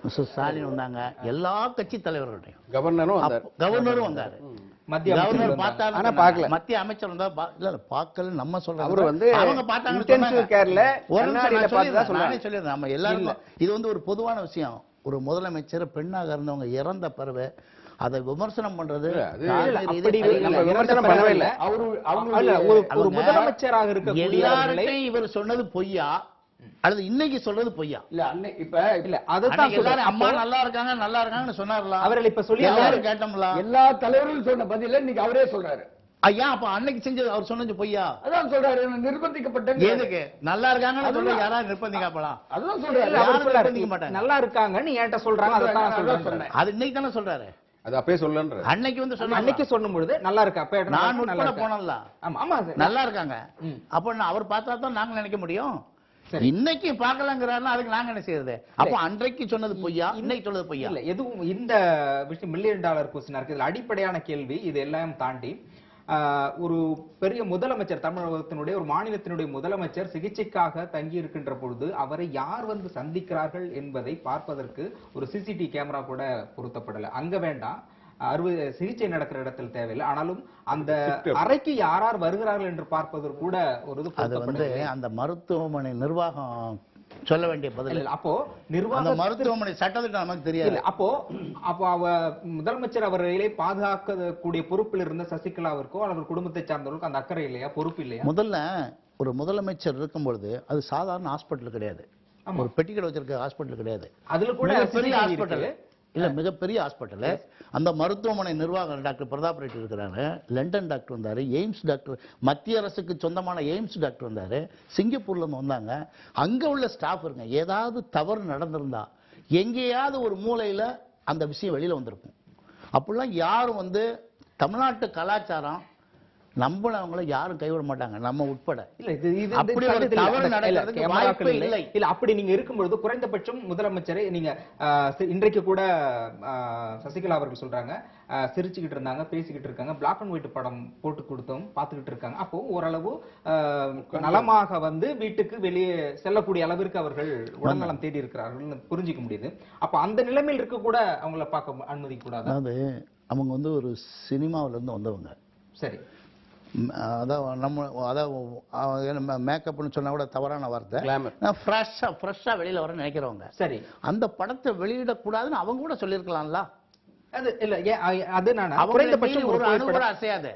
மிஸ்டர் ஸ்டாலின் வந்தாங்க, எல்லா கட்சி தலைவர்களையும் கவர்னரும் வந்தாரு. கவர்னர் பார்த்தாரு, ஆனா பார்க்கல. மத்திய அமைச்சர் வந்தா இல்ல பார்க்கல நம்ம சொல்றோம். அவர் வந்து அவங்க பார்த்தாங்க, இன்டென்சிவ் கேர்ல கண்ணாடியில பார்த்து தான் நானே சொல்லிடுறேன். நம்ம எல்லாரும் இது வந்து ஒரு பொதுவான விஷயம். ஒரு முதலமைச்சர் பெண்ணாக இருந்தவங்க இறந்த பிறகு அதை விமர்சனம் பண்றது ஒரு முதலமைச்சராக இருக்கக்கூடிய எல்லார்ட்டையும் இவர் சொன்னது பொய்யா அல்லது இன்னைக்கு சொல்றது பொய்யா? இல்ல இப்ப இல்ல அதுதான் எல்லாரும் அம்மா நல்லா இருக்காங்க நல்லா இருக்காங்கன்னு சொன்னார்ல. அவர்கள் இப்ப சொல்லி எல்லாரும் கேட்டோம்ல. எல்லா தலைவர்களும் சொன்ன பதில இன்னைக்கு அவரே சொல்றாரு. ஐயா அப்ப அன்னைக்கு செஞ்சது அவர் சொன்னது பொய்யா? அதான் சொல்றாரு, நிர்பந்திக்கப்பட்ட. எதுக்கு நல்லா இருக்காங்கன்னு சொல்ல யாராவது நிர்பந்திக்கப்படலாம்? அதான் சொல்றாரு, நிர்பந்திக்க மாட்டாங்க. நல்லா இருக்காங்கன்னு என்கிட்ட சொல்றாங்க, அதான் சொல்றேன். அது இன்னைக்கு தானே சொல்றாரு. அது அப்பவே சொல்லன்ற. அன்னைக்கு வந்து சொன்ன அன்னைக்கு சொல்லும் பொழுது நல்லா இருக்கா, அப்ப நான் உட்பட போனல. ஆமா ஆமா நல்லா இருக்காங்க. அப்ப அவர் பார்த்தா தான் நாங்க நினைக்க முடியும். இன்னைக்கு பார்க்கலங்கிறாருன்னா அதுக்கு நாங்க என்ன செய்யறது? அப்ப அன்றைக்கு சொன்னது பொய்யா, இன்னைக்கு சொன்னது பொய்யா? இல்ல எதுவும் இந்த விஷயம் $1 மில்லியன் கொஸ்டினா இருக்கு. இதுல அடிப்படையான கேள்வி இது எல்லாம் தாண்டி ஒரு பெரிய முதலமைச்சர், தமிழகத்தினுடைய ஒரு மாநிலத்தினுடைய முதலமைச்சர் சிகிச்சைக்காக தங்கி இருக்கின்ற பொழுது அவரை யார் வந்து சந்திக்கிறார்கள் என்பதை பார்ப்பதற்கு ஒரு சிசிடிவி கேமரா கூட பொருத்தப்படல. அங்க வேண்டாம், சிகிச்சை நடக்கிற இடத்தில் தேவையில்லை. ஆனாலும் அந்த அறைக்கு யார் வருகிறார்கள் என்று பார்ப்பதற்கு கூட ஒரு இது அது வந்து அந்த மருத்துவமனை நிர்வாகம் சொல்ல வேண்டிய பதில். அப்போ நிர்வாக மருத்துவமனை சட்டத்திட்டம் நமக்கு தெரியாது. அப்போ முதலமைச்சர் அவர்களை பாதுகாக்கக்கூடிய பொறுப்பில் இருந்த சசிகலாவிற்கோ அல்லது குடும்பத்தை சார்ந்தவர்களுக்கு அந்த அக்கறை இல்லையா, பொறுப்பு இல்லையா? முதல்ல ஒரு முதலமைச்சர் இருக்கும் பொழுது அது சாதாரண ஹாஸ்பிட்டல் கிடையாது, ஒரு பெட்டிக்கடை வச்சிருக்க ஹாஸ்பிட்டல் கிடையாது. அதுல கூட பெரிய ஹாஸ்பிட்டல் இல்ல, மிகப்பெரிய ஹாஸ்பிட்டல். அந்த மருத்துவமனை நிர்வாகம் டாக்டர் பிரதாப் ரெட்டி இருக்கிறாங்க, லண்டன் டாக்டர் வந்தாரு, எய்ம்ஸ் டாக்டர், மத்திய அரசுக்கு சொந்தமான எய்ம்ஸ் டாக்டர் வந்தாரு, சிங்கப்பூர்ல இருந்து வந்தாங்க. அங்க உள்ள ஸ்டாஃப் இருங்க, ஏதாவது தவறு நடந்திருந்தா எங்கேயாவது ஒரு மூலையில அந்த விஷயம் வெளியில வந்திருக்கும். அப்படிலாம் யாரும் வந்து தமிழ்நாட்டு கலாச்சாரம் நம்பினவங்களை யாரும் கைவிட மாட்டாங்க, நம்ம உட்பட. அப்படி ஒரு தவறு நடக்கிறதுக்கு வாய்ப்பே இல்லை. இல்ல அப்படி நீங்க இருக்கும்பொழுது குறைந்தபட்சம் முதலமைச்சரை நீங்க இன்றைக்கு கூட சசிகலா அவர்கள் சொல்றாங்க, சிரிச்சுக்கிட்டு இருந்தாங்க, பேசிக்கிட்டு இருக்காங்க, பிளாக் அண்ட் ஒயிட் படம் போட்டு கொடுத்தோம் பார்த்துக்கிட்டு இருக்காங்க. அப்போ ஓரளவு நலமாக வந்து வீட்டுக்கு வெளியே செல்லக்கூடிய அளவிற்கு அவர்கள் உடல்நலம் தேடி இருக்கிறார்கள் புரிஞ்சிக்க முடியுது. அப்ப அந்த நிலைமையில் இருக்க கூட அவங்கள பார்க்க அனுமதிக்க கூடாது. அதாவது அவங்க வந்து ஒரு சினிமாவில இருந்து வந்தவங்க. சரி, அதான் நம்ம அதாவது மேக்கப்னு சொன்னா கூட தவறான வார்த்தை, ஃப்ரெஷ்ஷா வெளியில வர நினைக்கிறவங்க. சரி, அந்த படத்தை வெளியிடக்கூடாதுன்னு அவங்க கூட சொல்லியிருக்கலாம்ல. அது இல்ல, அது நான் ஒரு அணு கூட அசையாது.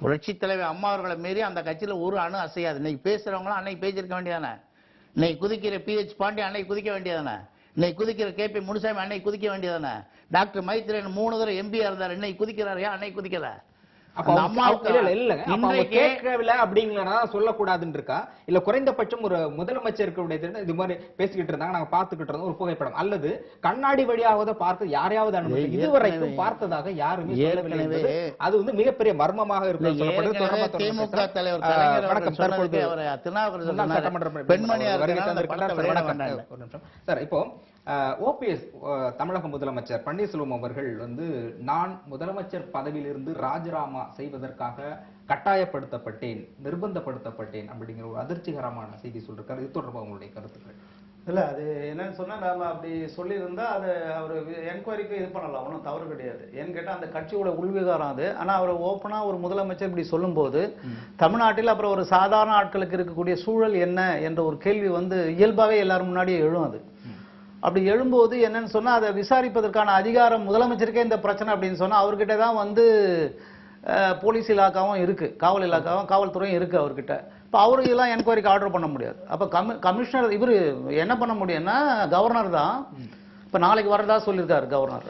புரட்சி தலைவர் அம்மா அவர்களை மீறி அந்த கட்சியில ஒரு அணு அசையாது. இன்னைக்கு பேசுறவங்களும் அன்னைக்கு பேசிருக்க வேண்டியதானே, இன்னைக்கு குதிக்கிற PH பாண்டி அன்னைக்கு குதிக்க வேண்டியதானே, இன்னைக்கு குதிக்கிற KP முனுசாமி அன்னைக்கு குதிக்க வேண்டியதானே, டாக்டர் மைத்ரேயன் 3 தடவை MP இருந்தார், இன்னைக்கு குதிக்கிறாரு, அன்னைக்கு குதிக்கல. சொல்லக்கூடாதுன்னு இருக்கா இல்ல குறைந்தபட்சம் ஒரு முதலமைச்சருக்கு இது மாதிரி பேசிக்கிட்டு இருந்தாங்க, நாங்க பாத்துக்கிட்டு இருந்தோம், ஒரு புகைப்படம் அல்லது கண்ணாடி வழியாவது பார்த்து யாரையாவது அனுமதி இதுவரைக்கும் பார்த்ததாக யாருமே சொல்லவில்லை. அது வந்து மிகப்பெரிய மர்மமாக இருக்கு. திமுக தலைவர் சார், இப்போ ஓபிஎஸ் தமிழக முதலமைச்சர் பன்னீர்செல்வம் அவர்கள் வந்து நான் முதலமைச்சர் பதவியிலிருந்து ராஜினாமா செய்வதற்காக கட்டாயப்படுத்தப்பட்டேன், நிர்பந்தப்படுத்தப்பட்டேன் அப்படிங்கிற ஒரு அதிர்ச்சிகரமான செய்தி சொல்றாரு. இது தொடர்பாக உங்களுடைய கருத்துக்கள்? இல்ல, அது என்னன்னு சொன்னா நாம அப்படி சொல்லியிருந்தா அதை அவர் என்கொயரிக்கு இது பண்ணலாம், ஒன்றும் தவறு கிடையாது. ஏன்னு கேட்டா அந்த கட்சியோட உள்விகாரம் அது. ஆனா அவர் ஓப்பனா ஒரு முதலமைச்சர் இப்படி சொல்லும் போது தமிழ்நாட்டில் அப்புறம் ஒரு சாதாரண ஆட்களுக்கு இருக்கக்கூடிய சூழல் என்ன என்ற ஒரு கேள்வி வந்து இயல்பாவே எல்லாரும் முன்னாடியே எழும். அது அப்படி எழும்போது என்னன்னு சொன்னா அதை விசாரிப்பதற்கான அதிகாரம் முதலமைச்சருக்கே இந்த பிரச்சனை அப்படின்னு சொன்னா அவர்கிட்ட தான் வந்து போலீஸ் இலாக்காவும் இருக்கு, காவல் இலாக்காவும் காவல்துறையும் இருக்கு அவர்கிட்ட. இப்போ அவரு இதெல்லாம் என்கொயரிக்கு ஆர்டர் பண்ண முடியாது. அப்போ கமிஷனர் இவர் என்ன பண்ண முடியும்னா கவர்னர் தான் இப்போ நாளைக்கு வரதா சொல்லியிருக்காரு கவர்னர்.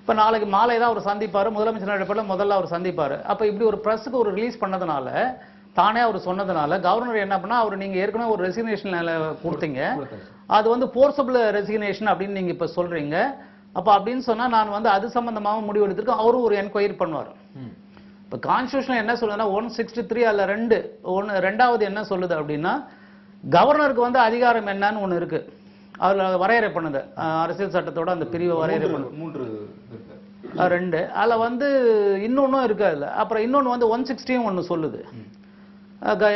இப்போ நாளைக்கு மாலை தான் அவர் சந்திப்பார், முதலமைச்சர் அடிப்படையில் முதல்ல அவர் சந்திப்பார். அப்போ இப்படி ஒரு ப்ரெஸ்ஸுக்கு ஒரு ரிலீஸ் பண்ணதுனால தானே அவர் சொன்னதுனால கவர்னர் என்ன பண்ணா, அவர் நீங்க ஏற்கனவே ஒரு ரெசிக்னேஷன் கொடுத்தீங்க, அது வந்து ஃபோர்ஸபிள் ரெசிக்னேஷன் அப்படின்னு நீங்க இப்ப சொல்றீங்க. அப்ப அப்படின்னு சொன்னா நான் வந்து அது சம்பந்தமாக முடிவு எடுத்திருக்கேன், அவரும் ஒரு என்கொயரி பண்ணுவார். இப்ப கான்ஸ்டியூஷன் என்ன சொல்லுதுன்னா 163 அல்ல 2வது என்ன சொல்லுது அப்படின்னா, கவர்னருக்கு வந்து அதிகாரம் என்னன்னு ஒண்ணு இருக்கு, அதுல வரையறை பண்ணுது அரசியல் சட்டத்தோட அந்த பிரிவை வரையறை பண்ணுது 2. அதுல வந்து இன்னொன்னும் இருக்கு அதுல. அப்புறம் இன்னொன்னு வந்து 160 ஒண்ணு சொல்லுது,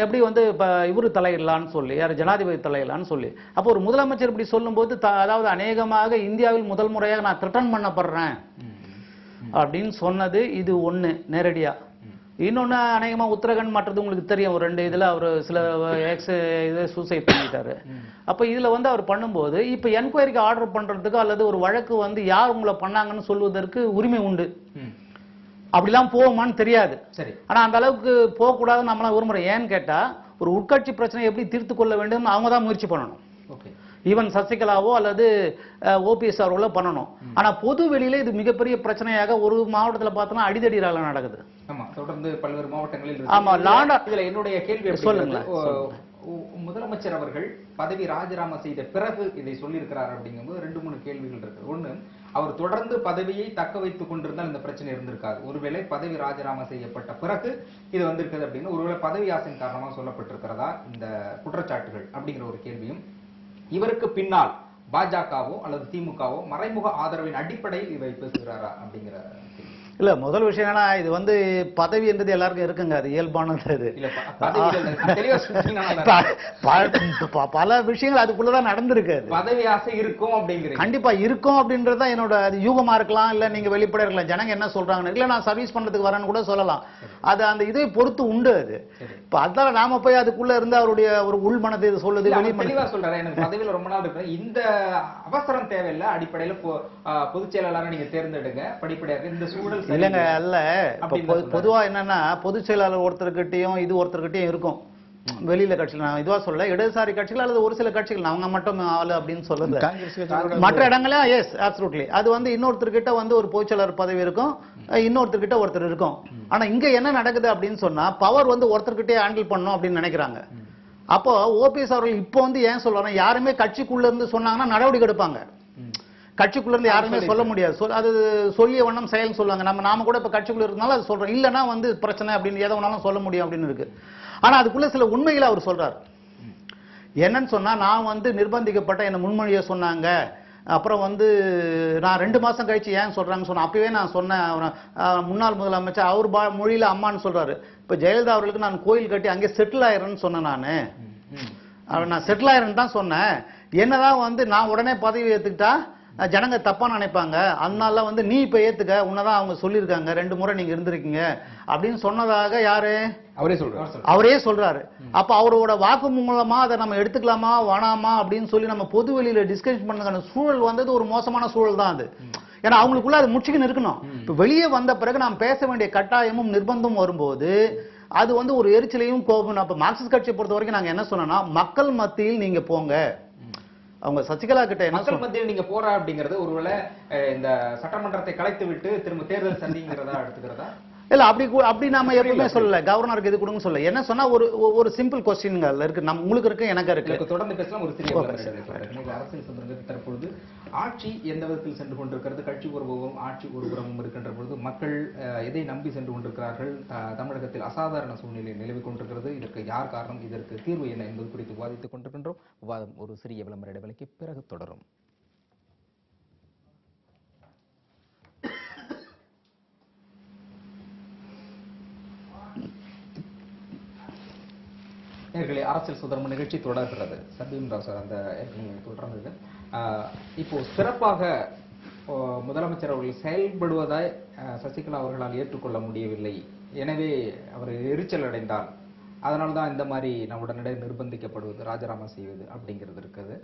எப்படி வந்து இப்ப இவரு தலையிடலான்னு சொல்லி, யார் ஜனாதிபதி தலையிடலான்னு சொல்லி. அப்போ ஒரு முதலமைச்சர் இப்படி சொல்லும்போது அதாவது அநேகமாக இந்தியாவில் முதல் முறையாக நான் த்ரெட்டன் பண்ணப்படுறேன் அப்படின்னு சொன்னது இது ஒண்ணு நேரடியா. இன்னொன்னு அநேகமா உத்தரகண்ட் மற்றது உங்களுக்கு தெரியும், ஒரு 2 இதுல அவர் சில சூசைட் பண்ணிட்டாரு. அப்ப இதுல வந்து அவர் பண்ணும்போது இப்ப என்கொயரிக்கு ஆர்டர் பண்றதுக்கு அல்லது ஒரு வழக்கு வந்து யார் உங்களை பண்ணாங்கன்னு சொல்வதற்கு உரிமை உண்டு. அப்படிலாம் போகுமான்னு தெரியாது. சரி, ஆனா அந்த அளவுக்கு போகக்கூடாதுன்னு நம்மளாம் விரும்புறோம். ஏன்னு கேட்டா ஒரு உட்கட்சி பிரச்சனை எப்படி தீர்த்து கொள்ள வேண்டும் அவங்க தான் முயற்சி பண்ணணும். ஈவன் சசிகலாவோ அல்லது ஓபிஎஸ் அவர்களோ பண்ணணும். ஆனா பொது வெளியில இது மிகப்பெரிய பிரச்சனையாக ஒரு மாவட்டத்துல பார்த்தோம்னா அடிதடி ரால நடக்குது. ஆமா, தொடர்ந்து பல்வேறு மாவட்டங்களில். ஆமா, இதுல என்னுடைய கேள்வி சொல்லுங்க. முதலமைச்சர் அவர்கள் பதவி ராஜினாமா செய்த பிறகு இதை சொல்லியிருக்கிறார் அப்படிங்கும்போது 2-3 கேள்விகள் இருக்கு. ஒண்ணு, அவர் தொடர்ந்து பதவியை தக்க வைத்துக் கொண்டிருந்தால் இந்த பிரச்சனை இருந்திருக்காது. ஒருவேளை பதவி ராஜினாமா செய்யப்பட்ட பிறகு இது வந்திருக்குது அப்படின்னு, ஒருவேளை பதவி ஆசையின் காரணமாக சொல்லப்பட்டிருக்கிறதா இந்த குற்றச்சாட்டுகள் அப்படிங்கிற ஒரு கேள்வியும், இவருக்கு பின்னால் பாஜகவோ அல்லது திமுகவோ மறைமுக ஆதரவின் அடிப்படையில் இவை பேசுகிறாரா அப்படிங்கிற கேள்வி. இல்ல, முதல் விஷயம் என்னன்னா இது வந்து பதவி என்றது எல்லாருக்கும் இருக்குங்க, அது இயல்பானது. பல விஷயங்கள் அதுக்குள்ளதான் நடந்திருக்கு. பதவி ஆசை இருக்கும் அப்படிங்கிறது கண்டிப்பா இருக்கும் அப்படின்றதுதான் என்னோட யூகமா இருக்கலாம், இல்ல நீங்க வெளிப்பட இருக்கலாம். ஜனங்க என்ன சொல்றாங்க, இல்ல நான் சர்வீஸ் பண்றதுக்கு வரேன்னு கூட சொல்லலாம். அது அந்த இதை பொறுத்து உண்டு. அது இப்ப அதனால நாம போய் அதுக்குள்ள இருந்து அவருடைய ஒரு உள் மனதை சொல்லுது, தெளிவா சொல்றாரு. எனக்கு பதவியில ரொம்ப நாள் இருக்கு, இந்த அவசரம் தேவையில்லை, அடிப்படையில பொதுச் செயலாளரை நீங்க தேர்ந்தெடுங்க படிப்படியாக இந்த சூழல் இல்லங்க. அல்ல, பொதுவா என்னன்னா பொதுச் செயலாளர் ஒருத்தர்கிட்டயும் இது ஒருத்தர்கிட்டயும் இருக்கும் வெளியில கட்சிகள். நான் இதுவா சொல்ல, இடதுசாரி கட்சிகள் அல்லது ஒரு சில கட்சிகள் அவங்க மட்டும் ஆளு அப்படின்னு சொல்லுது. மற்ற இடங்கள எஸ் அப்சல்யூட்லி அது வந்து இன்னொருத்தர்கிட்ட வந்து ஒரு பொதுச் செயலாளர் பதவி இருக்கும், இன்னொருத்தர்கிட்ட ஒருத்தர் இருக்கும். ஆனா இங்க என்ன நடக்குது அப்படின்னு சொன்னா பவர் வந்து ஒருத்தர்கிட்டயே ஹேண்டில் பண்ணும் அப்படின்னு நினைக்கிறாங்க. அப்போ ஓபிஎஸ் அவர்கள் இப்போ வந்து ஏன் சொல்றாங்க, யாருமே கட்சிக்குள்ள இருந்து சொன்னாங்கன்னா நடவடிக்கை எடுப்பாங்க. கட்சிக்குள்ள இருந்து யாருமே சொல்ல முடியாது, அது சொல்லிய வண்ணம் செயல் சொல்லுவாங்க. நாம கூட இப்ப கட்சிக்குள்ள இருந்தாலும் அது சொல்றோம், இல்லைன்னா வந்து பிரச்சனை அப்படின்னு எதை வேணாலும் சொல்ல முடியும் அப்படின்னு இருக்கு. ஆனா அதுக்குள்ள சில உண்மைகளை அவர் சொல்றாரு. என்னன்னு சொன்னா, நான் வந்து நிர்பந்திக்கப்பட்ட என்ன முன்மொழிய சொன்னாங்க, அப்புறம் வந்து நான் 2 மாசம் கழிச்சு ஏன் சொல்றாங்கன்னு சொன்ன அப்பவே நான் சொன்னேன். முன்னாள் முதலமைச்சர் அவர் மொழியில அம்மான்னு சொல்றாரு. இப்ப ஜெயலலிதா அவர்களுக்கு நான் கோயில் கட்டி அங்கே செட்டில் ஆயிரேன்னு சொன்னேன். நான் செட்டில் ஆயிரேன்னு தான் சொன்னேன். என்னதான் வந்து நான் உடனே பதவி ஏத்துக்கிட்டா ஜனங்க தப்பா நினைப்பாங்க, அதனால வந்து நீ இப்ப ஏத்துக்க, உன்னதான் அவங்க சொல்லியிருக்காங்க, 2 முறை நீங்க இருந்திருக்கீங்க அப்படின்னு சொன்னதாக யாரு அவரே சொல்றாரு. அப்ப அவரோட வாக்கு மூலமா அதை நம்ம எடுத்துக்கலாமா வேணாமா அப்படின்னு சொல்லி நம்ம பொது வெளியில டிஸ்கஷன் பண்ணதுக்கான சூழல் வந்தது ஒரு மோசமான சூழல் தான் அது. ஏன்னா அவங்களுக்குள்ள அது முடிச்சுக்கின்னு இருக்கணும். இப்ப வெளியே வந்த பிறகு நாம் பேச வேண்டிய கட்டாயமும் நிர்பந்தமும் வரும்போது அது வந்து ஒரு எரிச்சலையும் கோபம். அப்ப மார்க்சிஸ்ட் கட்சியை பொறுத்த வரைக்கும் நாங்க என்ன சொன்னோம்னா, மக்கள் மத்தியில் நீங்க போங்க. அவங்க சசிகலா கிட்ட மக்கள் மத்தியில் நீங்க போறா அப்படிங்கறது ஒருவேளை இந்த சட்டமன்றத்தை கலைத்து விட்டு திரும்ப தேர்தல் சந்திங்கிறதா எடுத்துக்கிறதா? இல்ல, அப்படி நாம எப்பவுமே சொல்லல, கவர்னருக்கு இது கொடுங்க சொல்ல. என்ன சொன்னா ஒரு சிம்பிள் கொஸ்டின்ங்க இருக்கு, நம்ம உங்களுக்கு இருக்கு எனக்கு இருக்கு. தொடர்ந்து பேசலாம். ஒரு சிறிய அரசியல் சுதந்திரத்தை தற்பொழுது ஆட்சி எந்த விதத்தில் சென்று கொண்டிருக்கிறது, கட்சி ஒருபுறமும் ஆட்சி ஒருபுறமும் இருக்கின்ற பொழுது மக்கள் எதை நம்பி சென்று கொண்டிருக்கிறார்கள், தமிழகத்தில் அசாதாரண சூழ்நிலை நிலவிக் கொண்டிருக்கிறது, இதற்கு யார் காரணம், இதற்கு தீர்வு என்ன என்பது குறித்து விவாதித்துக் கொண்டிருக்கின்றோம். விவாதம் ஒரு சிறிய விளம்பர இடைவெளிக்கு பிறகு தொடரும். நேயர்களே, அரசியல் சுதந்திரம் நிகழ்ச்சி தொடர்கிறது. சபீம் ராவ் சார் அந்த தொடர்ந்தது. இப்போ சிறப்பாக முதலமைச்சர் அவர்கள் செயல்படுவதாய் சசிகலா அவர்களால் ஏற்றுக்கொள்ள முடியவில்லை, எனவே அவர் எரிச்சல் அடைந்தார், அதனால்தான் இந்த மாதிரி நான் உடனடியாக நிர்பந்திக்கப்படுவது, ராஜினாமா செய்வது அப்படிங்கிறது இருக்குது.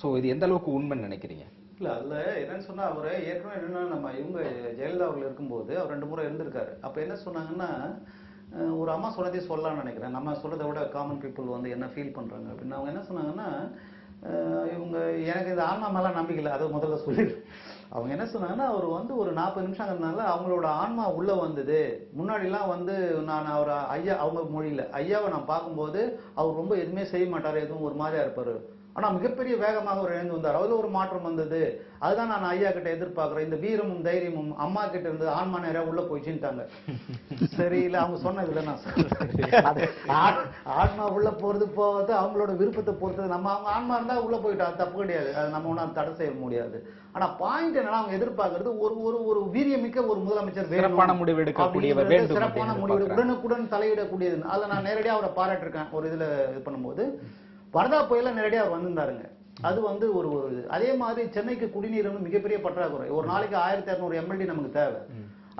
ஸோ இது எந்த அளவுக்கு உண்மைன்னு நினைக்கிறீங்க? இல்ல அதுல என்னன்னு சொன்னா அவரு ஏற்கனவே என்னன்னா நம்ம இவங்க ஜெயலலிதா அவர்கள் இருக்கும்போது அவர் 2 முறை இருந்திருக்காரு. அப்ப என்ன சொன்னாங்கன்னா ஒரு அம்மா சொன்னதே சொல்லலாம்னு நினைக்கிறேன். நம்ம சொல்றதை விட காமன் பீப்புள் வந்து என்ன ஃபீல் பண்றாங்க அப்படின்னு அவங்க என்ன சொன்னாங்கன்னா இவங்க எனக்கு இந்த ஆன்மா மேல நம்பிக்கை இல்லை, அதை முதல்ல சொல்லிடு. அவங்க என்ன சொன்னாங்கன்னா அவர் வந்து ஒரு 40 நிமிஷங்கிறதுனால அவங்களோட ஆன்மா உள்ள வந்தது. முன்னாடிலாம் வந்து நான் அவர் ஐயா அவங்க மொழியில ஐயாவை நான் பார்க்கும்போது அவர் ரொம்ப எதுவுமே செய்ய மாட்டாரு, எதுவும் ஒரு மாதிரியா இருப்பாரு. ஆனா மிகப்பெரிய வேகமாக அவர் எழுந்து வந்தார். அதுல ஒரு மாற்றம் வந்தது. அதுதான் நான் ஐயா கிட்ட எதிர்பார்க்கிறேன். இந்த வீரமும் தைரியமும் அம்மா கிட்ட இருந்து ஆன்மா நேரா உள்ள போயிச்சுட்டாங்க. சரி இல்ல அவங்க சொன்னதுல நான் ஆன்மா உள்ள போறது போவது அவங்களோட விருப்பத்தை பொறுத்தது. நம்ம அவங்க ஆன்மா இருந்தா உள்ள போயிட்டா தப்பு கிடையாது, அது நம்ம ஒன்றும் தடை செய்ய முடியாது. ஆனா பாயிண்ட் என்னன்னா அவங்க எதிர்பார்க்கறது ஒரு வீரியமிக்க ஒரு முதலமைச்சர் சிறப்பான முடிவு எடுக்கக்கூடியவர் வேண்டும், சிறப்பான முடிவு உடனுக்குடன் தலையிடக்கூடியது. அதை நான் நேரடியா அவரை பாராட்டிருக்கேன். ஒரு இதுல இது பண்ணும்போது வரதா புயல நேரடியா வந்திருந்தாருங்க. அது வந்து ஒரு அதே மாதிரி சென்னைக்கு குடிநீர் வந்து மிகப்பெரிய பற்றாக்குறை. ஒரு நாளைக்கு 1200 MLD நமக்கு தேவை.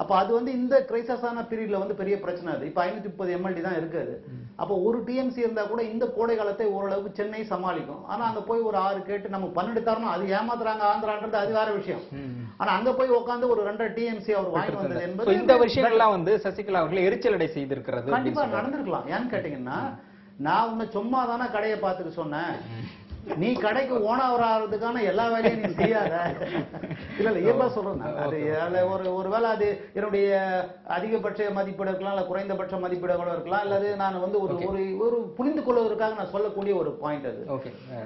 அப்ப அது வந்து இந்த கிரைசஸான பீரியட்ல வந்து பெரிய பிரச்சனை. அது இப்ப 530 MLD தான் இருக்குது. அப்போ ஒரு TMC இருந்தா கூட இந்த கோடை காலத்தை ஓரளவுக்கு சென்னை சமாளிக்கும். ஆனா அங்க போய் ஒரு 6 கேட்டு நம்ம 12 தரணும், அது ஏமாத்துறாங்க ஆந்திரான்றது அது வேற விஷயம். ஆனா அங்க போய் உட்கார்ந்து ஒரு 2 TMC அவர் வாங்கி வந்தது என்பது இந்த விஷயங்கள்லாம் வந்து சசிகலா அவர்கள் எரிச்சலடை செய்திருக்கிறது. கண்டிப்பா நடந்திருக்கலாம். ஏன்னு கேட்டீங்கன்னா நான் உன்னை சும்மா தானே கடையை பார்த்துக்க சொன்னேன், நீ கடைக்கு ஓனர் ஆகிறதுக்கான எல்லா வேலையும் நீ செய்யாத. இல்ல இயல்பா சொல்றேன். அது ஒருவேளை அது என்னுடைய அதிகபட்ச மதிப்பீடு இருக்கலாம், இல்ல குறைந்தபட்ச மதிப்பீடு கூட இருக்கலாம், இல்லது நான் வந்து ஒரு புரிந்து கொள்வதற்காக நான் சொல்லக்கூடிய ஒரு பாயிண்ட் அது.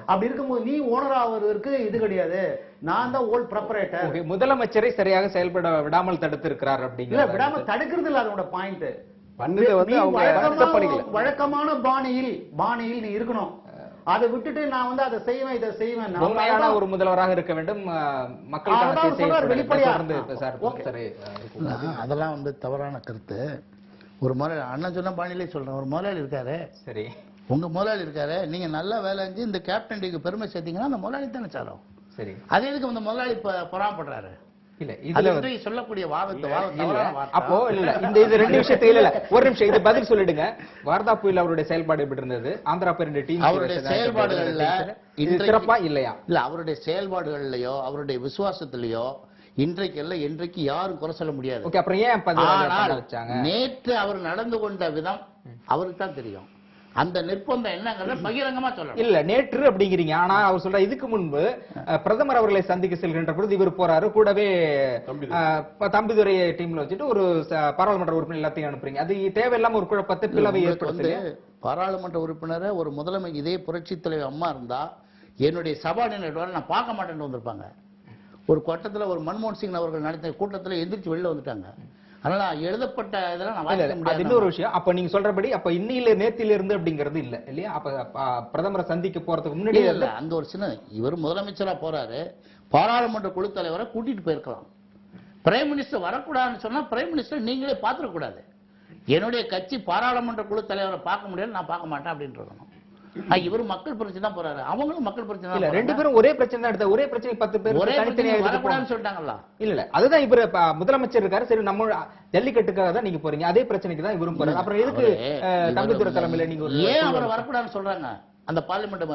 அப்படி இருக்கும்போது நீ ஓனர் ஆவதற்கு இது கிடையாது, நான் தான் ஓல்ட் ப்ரப்பரேட்டர். முதலமைச்சரை சரியாக செயல்பட விடாமல் தடுத்து இருக்கிறார் அப்படிங்கிற விடாம தடுக்கிறது இல்ல அதோட பாயிண்ட். வழக்கமான பாணியில் நீ இருக்கணும். அதை விட்டுட்டு நான் வந்து அதை செய்வேன் இதை செய்வேன். உண்மையான ஒரு முதல்வராக இருக்க வேண்டும், அதெல்லாம் வந்து தவறான கருத்து. ஒரு முதலாளி அண்ணன் சொன்ன பாணியிலே சொல்றேன். ஒரு முதலாளி இருக்காரு, சரி உங்க முதலாளி இருக்காரு, நீங்க நல்லா வேலை செஞ்சு இந்த கேப்டன் டிக்கு பெருமை சேர்த்தீங்கன்னா அந்த முதலாளி தானே சாரும். சரி அது எதுக்கு அந்த முதலாளி பொறாமப்படுறாரு? இல்ல இதுல சொல்லக்கூடிய வாதத்தை அப்போ இல்ல இந்த இது 2 விஷயத்தை இல்ல ஒரு நிமிஷம் இது பதில் சொல்லிடுங்க. வார்தா புயல் அவருடைய செயல்பாடு எப்படி இருந்தது? ஆந்திரா பேருந்து டீம் அவருடைய செயல்பாடுகள்ல சிறப்பா இல்லையா? இல்ல அவருடைய செயல்பாடுகள்லயோ அவருடைய விசுவாசத்திலேயோ இன்றைக்கு யாரும் குறை சொல்ல முடியாது. ஓகே, அப்புறம் ஏன் வச்சாங்க? நேற்று அவர் நடந்து கொண்ட விதம் அவருக்கு தான் தெரியும். அந்த நிர்பந்தம் என்னங்கறத பகிரங்கமா சொல்லணும். இல்ல நேற்று அப்படிங்கிறீங்க, ஆனா அவர் சொல்ற இதுக்கு முன்பு பிரதமர் அவர்களை சந்திக்க செல்கின்ற பொழுது இவர் போறாரு, கூடவே தம்பிதுரை டீம்ல வச்சுட்டு ஒரு பாராளுமன்ற உறுப்பினர் எல்லாத்தையும் அனுப்புறீங்க. அது தேவையில்லாம ஒரு குழப்பத்தை பிளவை ஏற்படுத்து. பாராளுமன்ற உறுப்பினரை ஒரு முதலமைச்சர் இதே புரட்சி தலைவர் அம்மா இருந்தா என்னுடைய சபாநாயகர் நான் பார்க்க மாட்டேன்னு வந்திருப்பாங்க. ஒரு கட்டத்துல ஒரு மன்மோகன் சிங் அவர்கள் நடத்திய கூட்டத்துல எந்திரிச்சு வெளில வந்துட்டாங்க. அதனால எழுதப்பட்ட இதெல்லாம் நான் வாசிக்க முடியாது. இன்னொரு விஷயம், அப்ப நீங்க சொல்றபடி அப்ப இன்னையில நேத்தில இருந்து அப்படிங்கிறது இல்ல இல்லையா? அப்ப பிரதமரை சந்திக்க போறதுக்கு முன்னாடி இல்ல அந்த ஒரு சின்ன இவர் முதலமைச்சரா போறாரு, பாராளுமன்ற குழு தலைவரை கூட்டிட்டு போயிருக்கலாம். பிரைம் மினிஸ்டர் வரக்கூடாதுன்னு சொன்னா பிரைம் மினிஸ்டர் நீங்களே பாத்துடக்கூடாது. என்னுடைய கட்சி பாராளுமன்ற குழு தலைவரை பார்க்க முடியாது, நான் பார்க்க மாட்டேன் அப்படின்னு இருக்கணும். இவரு மக்கள் பிரச்சனை தான் போறாரு, அவங்களும் மக்கள் பிரச்சனை இல்ல. 2 பேரும் ஒரே பிரச்சனை தான் எடுத்த ஒரே பிரச்சனை 10 பேர் ஒரே பிரச்சனை வரக்கூடாதுன்னு சொல்லிட்டாங்களா? இல்ல அதுதான் இவரு முதலமைச்சர் இருக்காரு, சரி நம்ம ஜல்லிக்கட்டுக்காக தான் நீங்க போறீங்க, அதே பிரச்சனைக்கு தான் இவரும் போறாரு. அப்புறம் எதுக்கு தம்பிதுரை தலைமையில நீங்க ஏன் அவரை வரக்கூடாதுன்னு சொல்றாங்க? அந்த பார்லிமெண்ட்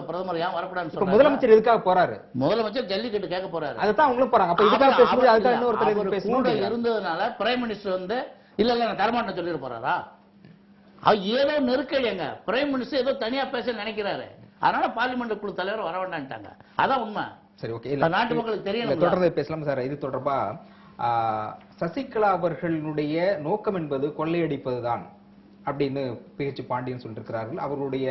பிரதமர் ஏன் வரக்கூடாதுன்னு சொல்றாங்க? முதலமைச்சர் எதுக்காக போறாரு? முதலமைச்சர் ஜல்லிக்கட்டு கேட்க போறாரு, அதான் அவங்களும் போறாங்க. அப்ப இதுக்காக பேசும்போது அதுக்காக இன்னொருத்தர் பேசணும் இருந்ததுனால பிரைம் மினிஸ்டர் வந்து இல்ல நான் தரமாட்டேன்னு சொல்லிட்டு போறாரா? ஏதோ நெருக்கடிங்க, பிரைம் மினிஸ்டர் ஏதோ தனியா பேச நினைக்கிறாரு, அதனால பார்லிமெண்ட் குழு தலைவர் வர வேண்டான்ட்டாங்க. அதான் உண்மை. சரி ஓகே, நாட்டு மக்களுக்கு தெரியும். தொடர்ந்து பேசலாம் சார். இது தொடர்பா சசிகலா அவர்களுடைய நோக்கம் என்பது கொள்ளையடிப்பதுதான் அப்படின்னு PH பாண்டியன் சொல்லியிருக்கிறார்கள். அவர்களுடைய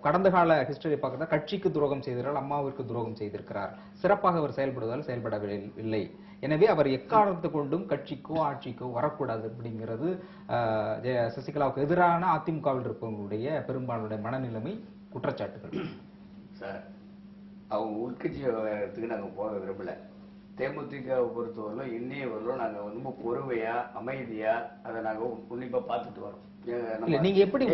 கடந்த கால ஹிஸ்டரி பார்க்கறதா கட்சிக்கு துரோகம் செய்திருக்கிறார், அம்மாவிற்கு துரோகம் செய்திருக்கிறார், சிறப்பாக அவர் செயல்படுவதால் செயல்படவில்லை, எனவே அவர் எக்காரணத்தை கொண்டும் கட்சிக்கோ ஆட்சிக்கோ வரக்கூடாது அப்படிங்கிறது சசிகலாவுக்கு எதிரான அதிமுகவில் இருப்பவங்களுடைய பெரும்பாலுடைய மனநிலைமை, குற்றச்சாட்டுகள். சார் அவங்க உட்கட்சி விவகாரத்துக்கு நாங்கள் போக விரும்பல. தேமுதிகவை பொறுத்தவரையிலும் இன்னைய வரலும் நாங்கள் ரொம்ப பொறுமையா அமைதியா அதை நாங்கள் உன்னிப்பா பார்த்துட்டு வரோம். நீங்க எப்படி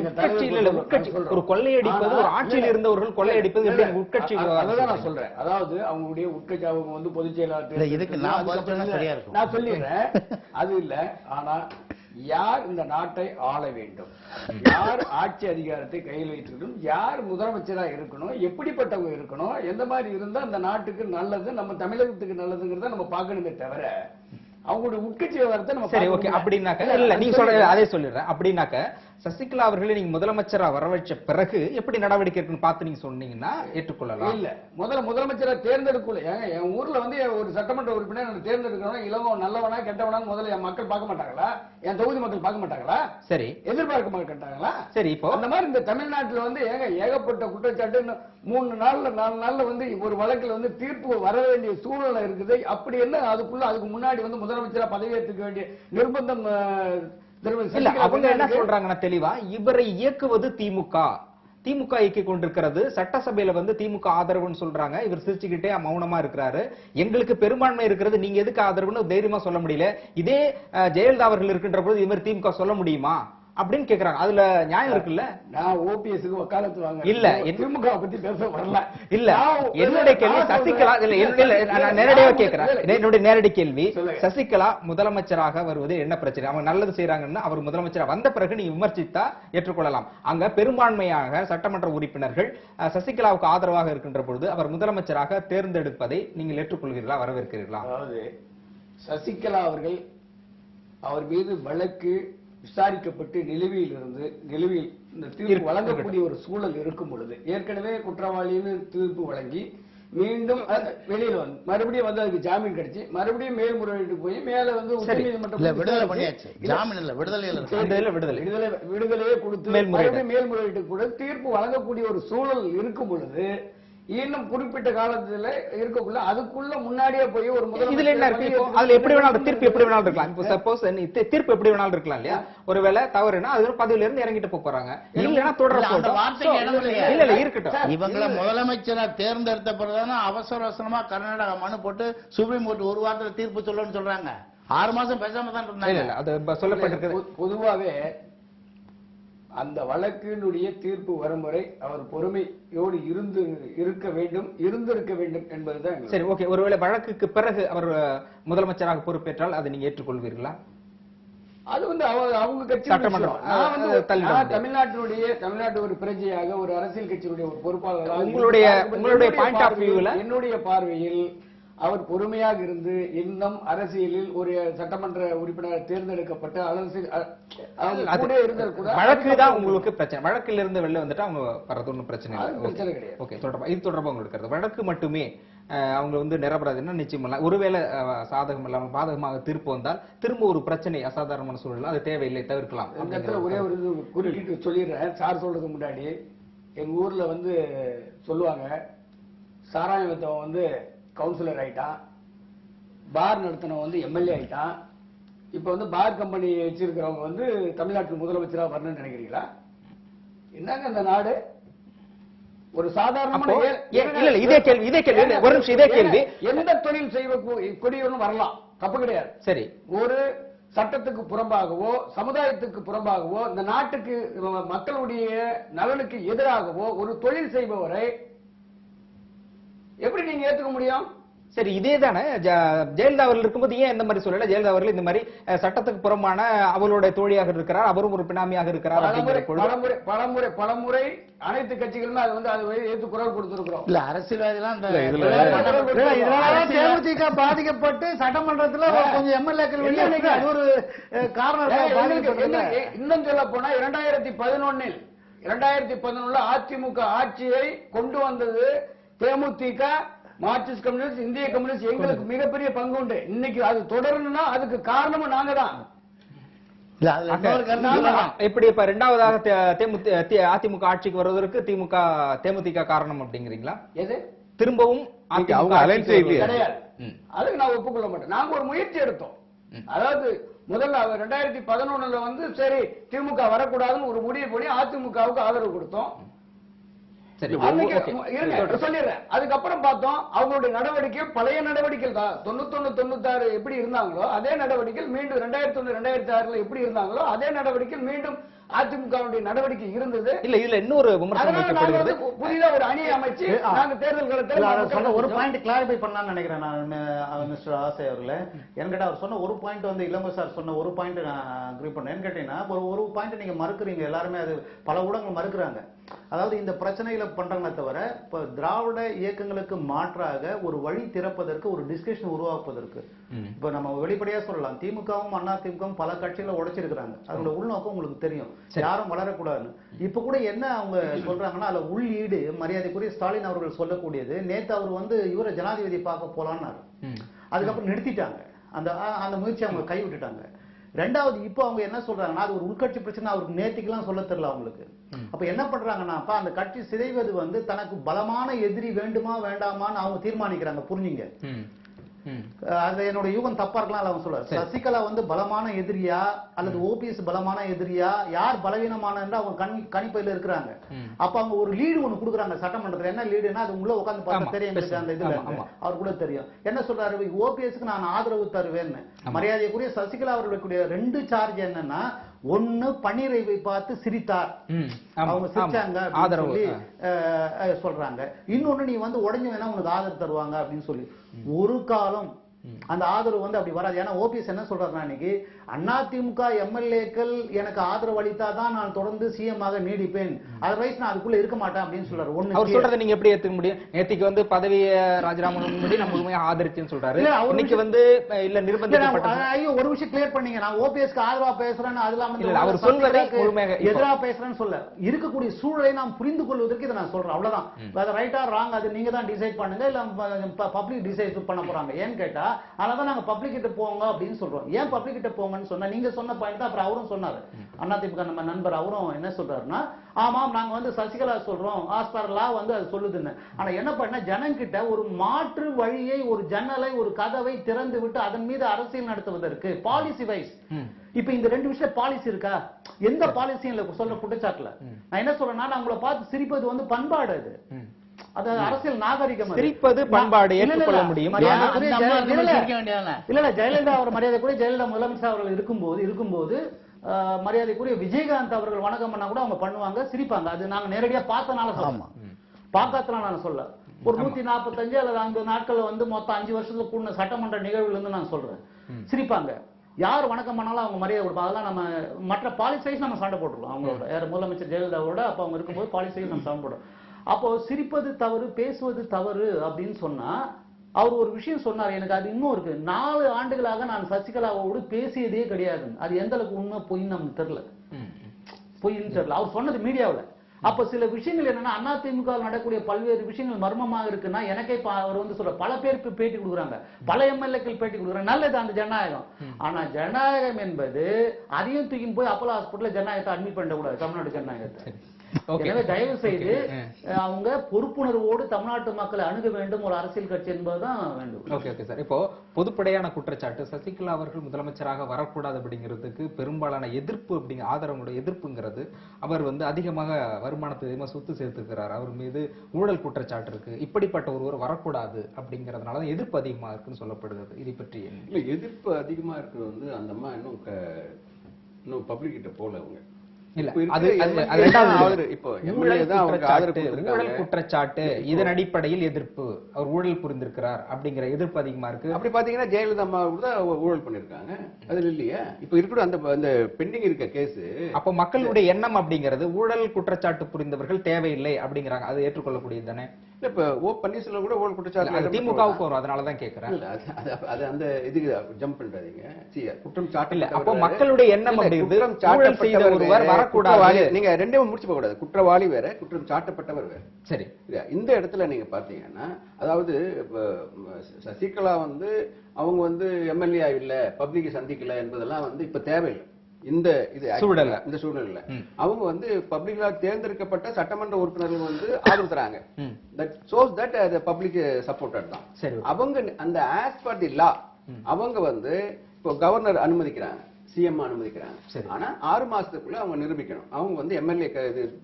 உட்கட்சி ஒரு கொள்ளையடிப்பது, ஒரு ஆட்சியில் இருந்தவர்கள் கொள்ளையடிப்பது எப்படி உட்கட்சி? அதான் நான் சொல்றேன். அதாவது அவங்களுடைய உட்கட்சி அவங்க வந்து பொதுச் செயலாளர் இதுக்கு நான் சொல்லிடுறேன் அது இல்ல. ஆனா யார் இந்த நாட்டை ஆள வேண்டும், யார் ஆட்சி அதிகாரத்தை கையில் வைத்திருக்கணும், யார் முதலமைச்சரா இருக்கணும், எப்படிப்பட்டவங்க இருக்கணும், எந்த மாதிரி இருந்தா அந்த நாட்டுக்கு நல்லது, நம்ம தமிழகத்துக்கு நல்லதுங்கிறத நம்ம பார்க்கணுமே தவிர அவங்களுடைய உட்கட்சி விவரத்தை நம்ம சரி ஓகே. அப்படின்னாக்க இல்ல நீங்க சொல்ற அதே சொல்லிடுறேன். அப்படின்னாக்க சசிகலா அவர்களை நீங்க முதலமைச்சரா வரவழைச்ச பிறகு எப்படி நடவடிக்கை இருக்குன்னு பார்த்து நீங்க சொன்னீங்கன்னா ஏற்றுக்கொள்ளலாம். இல்ல முதலமைச்சரா தேர்ந்தெடுக்கல. என் ஊர்ல வந்து ஒரு சட்டமன்ற உறுப்பினர் தேர்ந்தெடுக்கணும், இளவன் நல்லவனா கெட்டவனா முதல்ல என் மக்கள் பார்க்க மாட்டாங்களா? என் தொகுதி மக்கள் பார்க்க மாட்டாங்களா? சரி, எதிர்பார்க்க மாட்டாங்களா? சரி, இப்போ அந்த மாதிரி இந்த தமிழ்நாட்டுல வந்து ஏகப்பட்ட குற்றச்சாட்டு 3 நாள்ல 4 நாள்ல வந்து ஒரு வழக்குல வந்து தீர்ப்பு வர வேண்டிய சூழ்நிலை இருக்குது. அப்படி என்ன அதுக்கு முன்னாடி வந்து முதலமைச்சரா பதவியேற்றுக்க வேண்டிய நிர்பந்தம் இல்ல. அவங்க என்ன சொல்றாங்கன்னா தெளிவா, இவரை இயக்குவது திமுக இயக்கி கொண்டிருக்கிறது. சட்டசபையில வந்து திமுக ஆதரவுன்னு சொல்றாங்க. இவர் சிரிச்சுக்கிட்டே மௌனமா இருக்கிறாரு. எங்களுக்கு பெரும்பான்மை இருக்கிறது, நீங்க எதுக்கு ஆதரவுன்னு தைரியமா சொல்ல முடியல. இதே ஜெயலலிதா அவர்கள் இருக்கின்ற போது இது மாதிரி திமுக சொல்ல முடியுமா அப்படின்னு கேக்குறாங்க. அதுல நியாயம் இருக்குல்ல? நான் ஓபிஎஸ்க்கு வக்காலத்து வாங்க இல்ல, திமுக பத்தி பேச வரல. இல்ல, என்னுடைய கேள்வி சசிகலா நான் நேரடியாக கேட்கிறேன். என்னுடைய நேரடி கேள்வி, சசிகலா முதலமைச்சராக வருவது என்ன பிரச்சனை? அவங்க நல்லது செய்யறாங்கன்னு அவர் முதலமைச்சரா வந்த பிறகு நீங்க விமர்சித்தா ஏற்றுக்கொள்ளலாம். அங்க பெரும்பான்மையாக சட்டமன்ற உறுப்பினர்கள் சசிகலாவுக்கு ஆதரவாக இருக்கின்ற பொழுது அவர் முதலமைச்சராக தேர்ந்தெடுப்பதை நீங்கள் ஏற்றுக்கொள்கிறீர்களா, வரவேற்கிறீர்களா? அதாவது சசிகலா அவர்கள் அவர் மீது வழக்கு விசாரிக்கப்பட்டு நிலுவையில் இந்த தீர்ப்பு வழங்கக்கூடிய ஒரு சூழல் இருக்கும் பொழுது, ஏற்கனவே குற்றவாளின்னு தீர்ப்பு வழங்கி மீண்டும் வெளியில வந்து மறுபடியும் வந்து அதுக்கு ஜாமீன் கிடைச்சு மறுபடியும் மேல்முறையீட்டு போய் மேல வந்து உச்சநீதிமன்றம் விடுதலை பண்ணியாச்சு. ஜாமீன் இல்ல, விடுதலையே கொடுத்து மறுபடியும் மேல்முறையீட்டு கூட தீர்ப்பு வழங்கக்கூடிய ஒரு சூழல் இருக்கும் பொழுது, இன்னும் குறிப்பிட்ட காலத்துல இருக்கக்குள்ள அதுக்குள்ள முன்னாடியே போய் ஒரு இதுல என்ன இருக்கு? இப்போ அதுல எப்படி வேணாலும் தீர்ப்பு எப்படி வேணாலும் இருக்கலாம். இப்போ சப்போஸ் தீர்ப்பு எப்படி வேணாலும் இருக்கலாம் இல்லையா? ஒருவேளை தவறுனா அது பதவியில இருந்து இறங்கிட்டு போறாங்க, இல்லன்னா தொடர இல்ல இருக்கட்டும். இவங்கள முதலமைச்சரா தேர்ந்தெடுத்த பிறகுதானே அவசரமா கர்நாடகா மனு போட்டு சுப்ரீம் கோர்ட் ஒரு வாரத்துல தீர்ப்பு சொல்லணும்னு சொல்றாங்க. 6 மாசம் பேசாம தான் இருந்தாங்க. அது சொல்லப்பட்டிருக்கு. பொதுவாவே அந்த வழக்கினுடைய தீர்ப்பு வரும் வரை அவர் பொறுமையோடு இருந்திருக்க வேண்டும் என்பதுதான். சரி ஓகே. ஒருவேளை வழக்குக்கு பிறகு அவர் முதலமைச்சராக பொறுப்பேற்றால் அதை நீங்க ஏற்றுக்கொள்வீர்களா? அது வந்து அவங்க கட்சி தமிழ்நாட்டு ஒரு பிரஜையாக ஒரு அரசியல் கட்சியினுடைய ஒரு பொறுப்பாளராக உங்களுடைய பாயிண்ட் ஆஃப் வியூல என்னுடைய பார்வையில் அவர் பொறுமையாக இருந்து இன்னும் அரசியலில் ஒரு சட்டமன்ற உறுப்பினர் தேர்ந்தெடுக்கப்பட்டு வழக்கு தான் உங்களுக்கு பிரச்சனை. வழக்கில் இருந்து வெளில வந்துட்டு அவங்க வர்றது ஒன்றும் பிரச்சனை இல்லை. ஓகே, இது தொடர்பாக உங்களுக்கு வழக்கு மட்டுமே அவங்க வந்து நிரபராதினா நிச்சயம் இல்லை. ஒருவேளை சாதகம் இல்லாமல் பாதகமாக தீர்ப்பு வந்தால் திரும்ப ஒரு பிரச்சனை, அசாதாரணமான சூழல், அது தேவையில்லை, தவிர்க்கலாம். அந்த இடத்துல ஒரே ஒரு குறுக்கிட்டு சொல்லிடுறேன். சார் சொல்றதுக்கு முன்னாடி எங்க ஊர்ல வந்து சொல்லுவாங்க, சாராயத்தவன் வந்து கவுன்சிலர் ஆயிட்டான், பார் நடத்தினவன் வந்து எம்எல்ஏ ஆயிட்டான், இப்ப வந்து பார் கம்பெனி வச்சிருக்கிறவங்க வந்து தமிழ்நாட்டுக்கு முதலமைச்சரா வரணும்னு நினைக்கிறீங்களா? என்னங்க அந்த நாடு ஒரு சாதாரணமான இதே கேள்வி எந்த தொழில் செய்வ கொடியவனும் வரலாம், தப்பு கிடையாது. சரி, ஒரு சட்டத்துக்கு புறம்பாகவோ சமுதாயத்துக்கு புறம்பாகவோ இந்த நாட்டுக்கு மக்களுடைய நலனுக்கு எதிராகவோ ஒரு தொழில் செய்பவரை எப்படி நீங்க ஏத்துக்க முடியும்? சரி, இதே தானே ஜெயலலிதா அவர்கள் இருக்கும்போது ஏன் இந்த மாதிரி சொல்லல? ஜெயலலிதா அவர்கள் இந்த மாதிரி சட்டத்துக்கு புறமான அவளுடைய தோழியாக இருக்கிறார், அவரும் ஒரு பினாமியாக இருக்கிறார். பலமுறை அனைத்து கட்சிகளுமே அது வந்து அதை ஏத்து குரல் கொடுத்திருக்கிறோம். இல்ல அரசியல்வாதிலாம் தேமுதிக பாதிக்கப்பட்டு சட்டமன்றத்தில் கொஞ்சம் எம்எல்ஏக்கள் அது ஒரு காரணம். இன்னும் சொல்ல போனா 2011 அதிமுக ஆட்சியை கொண்டு வந்தது தேமுதிக, மார்க்சிஸ்ட் கம்யூனிஸ்ட், இந்திய கம்யூனிஸ்ட். எங்களுக்கு மிகப்பெரிய பங்கு உண்டு. இன்னைக்கு அது தொடரணும்னா அதுக்கு காரணமும் நாங்க தான். எப்படி இப்ப இரண்டாவதாக அதிமுக ஆட்சிக்கு வருவதற்கு தேமுதிக காரணம் அப்படிங்கிறீங்களா? எது திரும்பவும் கிடையாது, அதுக்கு நான் ஒப்புக்கொள்ள மாட்டேன். நாங்க ஒரு முயற்சி எடுத்தோம். அதாவது முதல்ல 2011 வந்து சரி திமுக வரக்கூடாதுன்னு ஒரு முடிவு பண்ணி அதிமுகவுக்கு ஆதரவு கொடுத்தோம். சொல்லிடுறேன். அதுக்கப்புறம் பார்த்தோம் அவங்களுடைய நடவடிக்கை பழைய நடவடிக்கை தான். 91 96 எப்படி இருந்தாங்களோ அதே நடவடிக்கை மீண்டும் 2001 2006 எப்படி இருந்தாங்களோ அதே நடவடிக்கை மீண்டும் அதிமுகவுடைய நடவடிக்கை இருந்தது. இல்ல இதுல இன்னொரு விமர்சனம் அதனால நாங்க வைக்கப்படுகிறது. வந்து புதிதா ஒரு அணியை அமைச்சு நாங்க தேர்தல் இல்ல, அவர் சொன்ன ஒரு களத்தில் பாயிண்ட் கிளாரிஃபை பண்ணலாம்னு நினைக்கிறேன் நான் மிஸ்டர் ஆசை அவர்களே. என்கிட்ட அவர் சொன்ன ஒரு பாயிண்ட் வந்து இளங்கோ சார் சொன்ன ஒரு பாயிண்ட் நான் அக்ரி பண்ணேன். கேட்டீங்கன்னா ஒரு பாயிண்ட் நீங்க மறுக்கிறீங்க, எல்லாருமே அது பல ஊடகங்கள் மறுக்கிறாங்க. அதாவது இந்த பிரச்சனைகளை பண்றாங்க தவிர இப்ப திராவிட இயக்கங்களுக்கு மாற்றாக ஒரு வழி திறப்பதற்கு ஒரு டிஸ்கஷன் உருவாக்குவதற்கு இப்ப நம்ம வெளிப்படையா சொல்லலாம், திமுகவும் அண்ணா திமுகவும் பல கட்சிகளை உடைச்சிருக்கிறாங்க. அதோட உள்நோக்கம் உங்களுக்கு தெரியும், யாரும் வளரக்கூடாதுன்னு. இப்ப கூட என்ன அவங்க சொல்றாங்கன்னா, அதுல உள்ளீடு மரியாதைக்குரிய ஸ்டாலின் அவர்கள் சொல்லக்கூடியது, நேத்து அவர் வந்து இவரை ஜனாதிபதி பார்க்க போலான்னாரு, அதுக்கப்புறம் நிறுத்திட்டாங்க. அந்த முயற்சி அவங்க கைவிட்டுட்டாங்க. ரெண்டாவது இப்போ அவங்க என்ன சொல்றாங்கன்னா, அது ஒரு உள்கட்சி பிரச்சனை, அவருக்கு நேத்திக்கெல்லாம் சொல்ல தெரியல அவங்களுக்கு. அப்ப என்ன பண்றாங்கன்னா, அந்த கட்சி சிதைவது வந்து தனக்கு பலமான எதிரி வேண்டுமா வேண்டாமான்னு அவங்க தீர்மானிக்கிறாங்க. புரிஞ்சுங்க, அது என்னோட யூகம் தப்பா இருக்கலாம். அவங்க சொல்றாரு சசிகலா வந்து பலமான எதிரியா அல்லது ஓபிஎஸ் பலமான எதிரியா, யார் பலவீனமான அவங்க கணிப்பையில இருக்கிறாங்க. அப்ப அவங்க ஒரு லீடு ஒண்ணு கொடுக்குறாங்க சட்டமன்றத்துல. என்ன லீடுனா, அது உள்ள உட்கார்ந்து பார்த்தா தெரியும், அந்த இதுல அவர் கூட தெரியும். என்ன சொல்றாரு, ஓபிஎஸ்க்கு நான் ஆதரவு தருவேன்னு. மரியாதைக்குரிய சசிகலா அவர்களுடைய ரெண்டு சார்ஜ் என்னன்னா, ஒண்ணு பன்னீரை பார்த்து சிரித்தார், அவங்க சிரிச்சாங்க அப்படின்னு சொல்லி சொல்றாங்க. இன்னொன்னு, நீ வந்து உடஞ்சு வேணா உனக்கு ஆதரவு தருவாங்க அப்படின்னு சொல்லி. ஒரு காலம் அந்த ஆதரவு வந்து அப்படி வராது. ஏன்னா ஓபிஎஸ் என்ன சொல்றாருன்னா, இன்னைக்கு அதிமுக எம்எல்ஏக்கள் எனக்கு ஆதரவு அளித்தாதான் நான் தொடர்ந்து சிஎம் ஆக நீடிப்பேன், அதர்வைஸ் நான் அதுக்குள்ள இருக்க மாட்டேன் அப்படின்னு சொல்றாரு. ஒண்ணு அவர் சொல்றதை நீங்க எப்படி ஏத்துக்க முடியும்? நேத்திக்கு வந்து பதவியை ராஜினாமா பண்ணி நம்ம உண்மையா ஆதரிச்சுன்னு சொல்றாரு. இன்னைக்கு வந்து இல்ல நிர்பந்திக்கப்பட்ட. ஐயோ, ஒரு விஷயம் கிளியர் பண்ணீங்க, நான் ஓபிஎஸ்க்கு ஆதரவா பேசுறேன்னு அதெல்லாம் வந்து அவர் சொல்வதை முழுமையாக எதிராக பேசுறேன்னு சொல்ல, இருக்கக்கூடிய சூழலை நாம் புரிந்து கொள்வதற்கு இதை நான் சொல்றேன், அவ்வளவுதான். அது ரைட்டா ராங் அது நீங்க தான் டிசைட் பண்ணுங்க, இல்ல பப்ளிக் டிசைட் பண்ண போறாங்க. ஏன்னு கேட்டா, அதனால நாங்க பப்ளிக் கிட்ட போங்க அப்படின்னு சொல்றோம். ஏன் பப்ளிக் கிட்ட போங்கன்னு சொன்னா, நீங்க சொன்ன பாயிண்ட் தான் அப்புறம் அவரும் சொன்னாரு. அதிமுக நம்ம நண்பர் அவரும் என்ன சொல்றாருன்னா, ஆமாம் நாங்க வந்து சசிகலா சொல்றோம், ஆஸ்பர்லா வந்து அது சொல்லுதுன்னு. ஆனா என்ன பண்ண, ஜனங்கிட்ட ஒரு மாற்று வழியை, ஒரு ஜன்னலை, ஒரு கதவை திறந்து விட்டு அதன் மீது அரசியல் நடத்துவதற்கு பாலிசி வைஸ். இப்ப இந்த ரெண்டு விஷயம் பாலிசி இருக்கா? எந்த பாலிசியும் இல்ல சொல்ற குற்றச்சாட்டுல. நான் என்ன சொல்றேன்னா, நான் உங்களை பார்த்து சிரிப்பது வந்து பண்பாடு, அது அரசியல் நாகரிகம். சிரிப்பது பண்பாடு, ஏற்றுக்கொள்ள முடியும். இல்ல ஜெயலலிதா அவர் மரியாதைக்குரிய ஜெயலலிதா முதலமைச்சர் அவர்கள் இருக்கும்போது மரியாதைக்குரிய விஜயகாந்த் அவர்கள் வணக்கம் பண்ணா கூட அவங்க பண்ணுவாங்க, சிரிப்பாங்க. அது நாங்க நேரடியா பார்த்தனால சொல்லலாம், பார்க்காதனால நான் சொல்ல. ஒரு 145 அல்லது 5 நாட்கள் வந்து மொத்தம் 5 வருஷத்துல கூடின சட்டமன்ற நிகழ்வுல இருந்து நான் சொல்றேன், சிரிப்பாங்க. யார் வணக்கம் பண்ணாலும் அவங்க மரியாதை கொடுப்பாங்க. அதெல்லாம் நம்ம மற்ற பாலிசைஸ் நம்ம சண்டை போட்டுருவோம் அவங்களோட. யார் முதலமைச்சர் ஜெயலலிதாவோட அப்ப அவங்க இருக்கும்போது பாலிசைஸ் நம்ம சண்டை போடுறோம். அப்போ சிரிப்பது தவறு, பேசுவது தவறு அப்படின்னு சொன்னா, அவர் ஒரு விஷயம் சொன்னார், எனக்கு அது இன்னும் இருக்கு. 4 ஆண்டுகளாக நான் சசிகலாவோடு பேசியதே கிடையாது. அது எந்த அளவுக்கு உண்மை பொய்ன்னு நமக்கு தெரியல, பொய்ன்னு தெரியல. அவர் சொன்னது மீடியாவில். அப்ப சில விஷயங்கள் என்னன்னா, அதிமுக நடக்கக்கூடிய பல்வேறு விஷயங்கள் மர்மமாக இருக்குன்னா, எனக்கே அவர் வந்து சொல்ற பல பேருக்கு பேட்டி கொடுக்குறாங்க, பல எம்எல்ஏக்கள் பேட்டி கொடுக்குறாங்க. நல்லது அந்த ஜனநாயகம். ஆனா ஜனநாயகம் என்பது அதையும் தூக்கின்னு போய் அப்போலோ ஹாஸ்பிட்டல் ஜனநாயகத்தை அட்மிட் பண்ணக்கூடாது, தமிழ்நாடு ஜனநாயகத்தை. எனவே தயவு செய்து அவங்க பொறுப்புணர்வோடு தமிழ்நாட்டு மக்களை அணுக வேண்டும் ஒரு அரசியல் கட்சி என்பதுதான் வேண்டும். Okay sir. இப்போ பொதுப்படையான குற்றச்சாட்டு, சசிகலா அவர்கள் முதலமைச்சராக வரக்கூடாது அப்படிங்கிறதுக்கு பெரும்பாலான எதிர்ப்பு, அப்படிங்கிற ஆதரவுடைய எதிர்ப்புங்கிறது, அவர் வந்து அதிகமாக வருமானத்தை அதிகமாக சொத்து சேர்த்துக்கிறார், அவர் மீது ஊழல் குற்றச்சாட்டு இருக்கு, இப்படிப்பட்ட ஒருவர் வரக்கூடாது அப்படிங்கறதுனால எதிர்ப்பு அதிகமா இருக்குன்னு சொல்லப்படுகிறது. இதை பற்றி இல்ல, எதிர்ப்பு அதிகமா இருக்கிறது வந்து அந்த அம்மா இன்னும் பப்ளிக் கிட்ட போல. அவங்க குற்றச்சாட்டு, இதன் அடிப்படையில் எதிர்ப்பு, அவர் ஊழல் புரிந்திருக்கிறார் அப்படிங்கிற எதிர்ப்பு அதிகமா இருக்கு. அப்படி பாத்தீங்கன்னா ஜெயலலிதா அம்மா தான் ஊழல் பண்ணிருக்காங்க, அதுல இல்லையா? இப்ப இருக்கிற அந்த பெண்டிங் இருக்க கேஸ். அப்ப மக்களுடைய எண்ணம் அப்படிங்கிறது ஊழல் குற்றச்சாட்டு புரிந்தவர்கள் தேவையில்லை அப்படிங்கிறாங்க, அது ஏற்றுக்கொள்ளக்கூடியது தானே? இப்ப ஓ பன்னீர்செல்வம் கூட ஊழல் குற்றச்சாட்டு திமுகவுக்கு வரும், அதனாலதான் கேட்கிறேன். அது அந்த இதுக்கு ஜம்ப் பண்றாதீங்க. குற்றம் சாட்டு இல்ல, அப்போ மக்களுடைய எண்ணம் அப்படிங்கிறது ஊழல் செய்த ஒருவர் வரக்கூடாது. நீங்க ரெண்டையும் முடிச்சு போக கூடாது. குற்றவாளி வேற, குற்றம் சாட்டப்பட்டவர் வேற. சரி, இந்த இடத்துல நீங்க பாத்தீங்கன்னா, அதாவது சசிகலா வந்து அவங்க வந்து எம்எல்ஏ இல்ல, பப்ளிக் சந்திக்கல என்பதெல்லாம் வந்து இப்ப தேவையில்லை. இந்த சூழல்ல அவங்க வந்து பப்ளிக்கா தேர்ந்தெடுக்கப்பட்ட சட்டமன்ற உறுப்பினர்கள் வந்து ஆதரவு தராங்க. தட் ஷோஸ் தட் அது பப்ளிக் சப்போர்ட்டட் தான். அவங்க அந்த ஆஸ் பர் தி லா அவங்க வந்து இப்போ கவர்னர் அனுமதிக்கிறாங்க, சிஎம் அனுமதிக்கிறாங்க. ஆனா 6 மாசத்துக்குள்ள அவங்க நிரூபிக்கணும் அவங்க வந்து எம்எல்ஏ